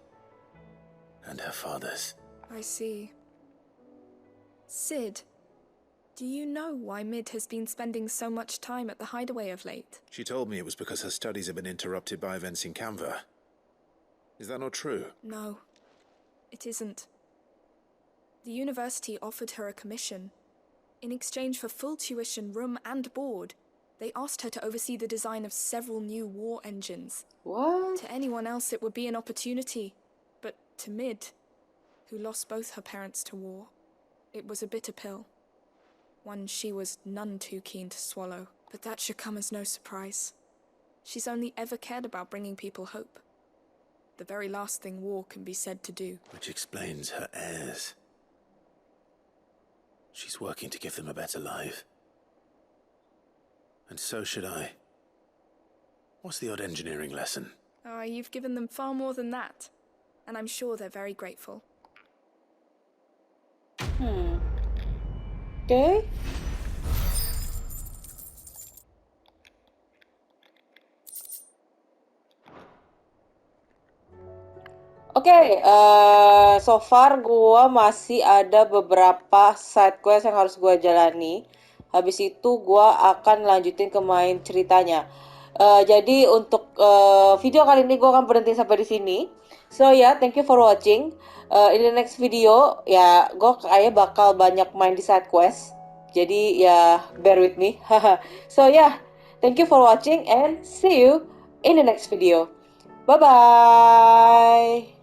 And her father's. I see. Sid, do you know why Mid has been spending so much time at the hideaway of late? She told me it was because her studies have been interrupted by events in Canva. Is that not true? No, it isn't. The university offered her a commission. In exchange for full tuition, room and board, they asked her to oversee the design of several new war engines. What? To anyone else it would be an opportunity, but to Mid, who lost both her parents to war, it was a bitter pill. One she was none too keen to swallow, but that should come as no surprise. She's only ever cared about bringing people hope. The very last thing war can be said to do. Which explains her heirs. She's working to give them a better life. And so should I. What's the odd engineering lesson? Ah, you've given them far more than that. And I'm sure they're very grateful. Okay. So far gua masih ada beberapa side quest yang harus gua jalani. Habis itu gua akan lanjutin ke main ceritanya. Jadi untuk video kali ini gua akan berhenti sampai di sini. So yeah, thank you for watching. In the next video ya gua kayaknya bakal banyak main di side quest. Jadi ya bear with me. So yeah, thank you for watching and see you in the next video. Bye bye.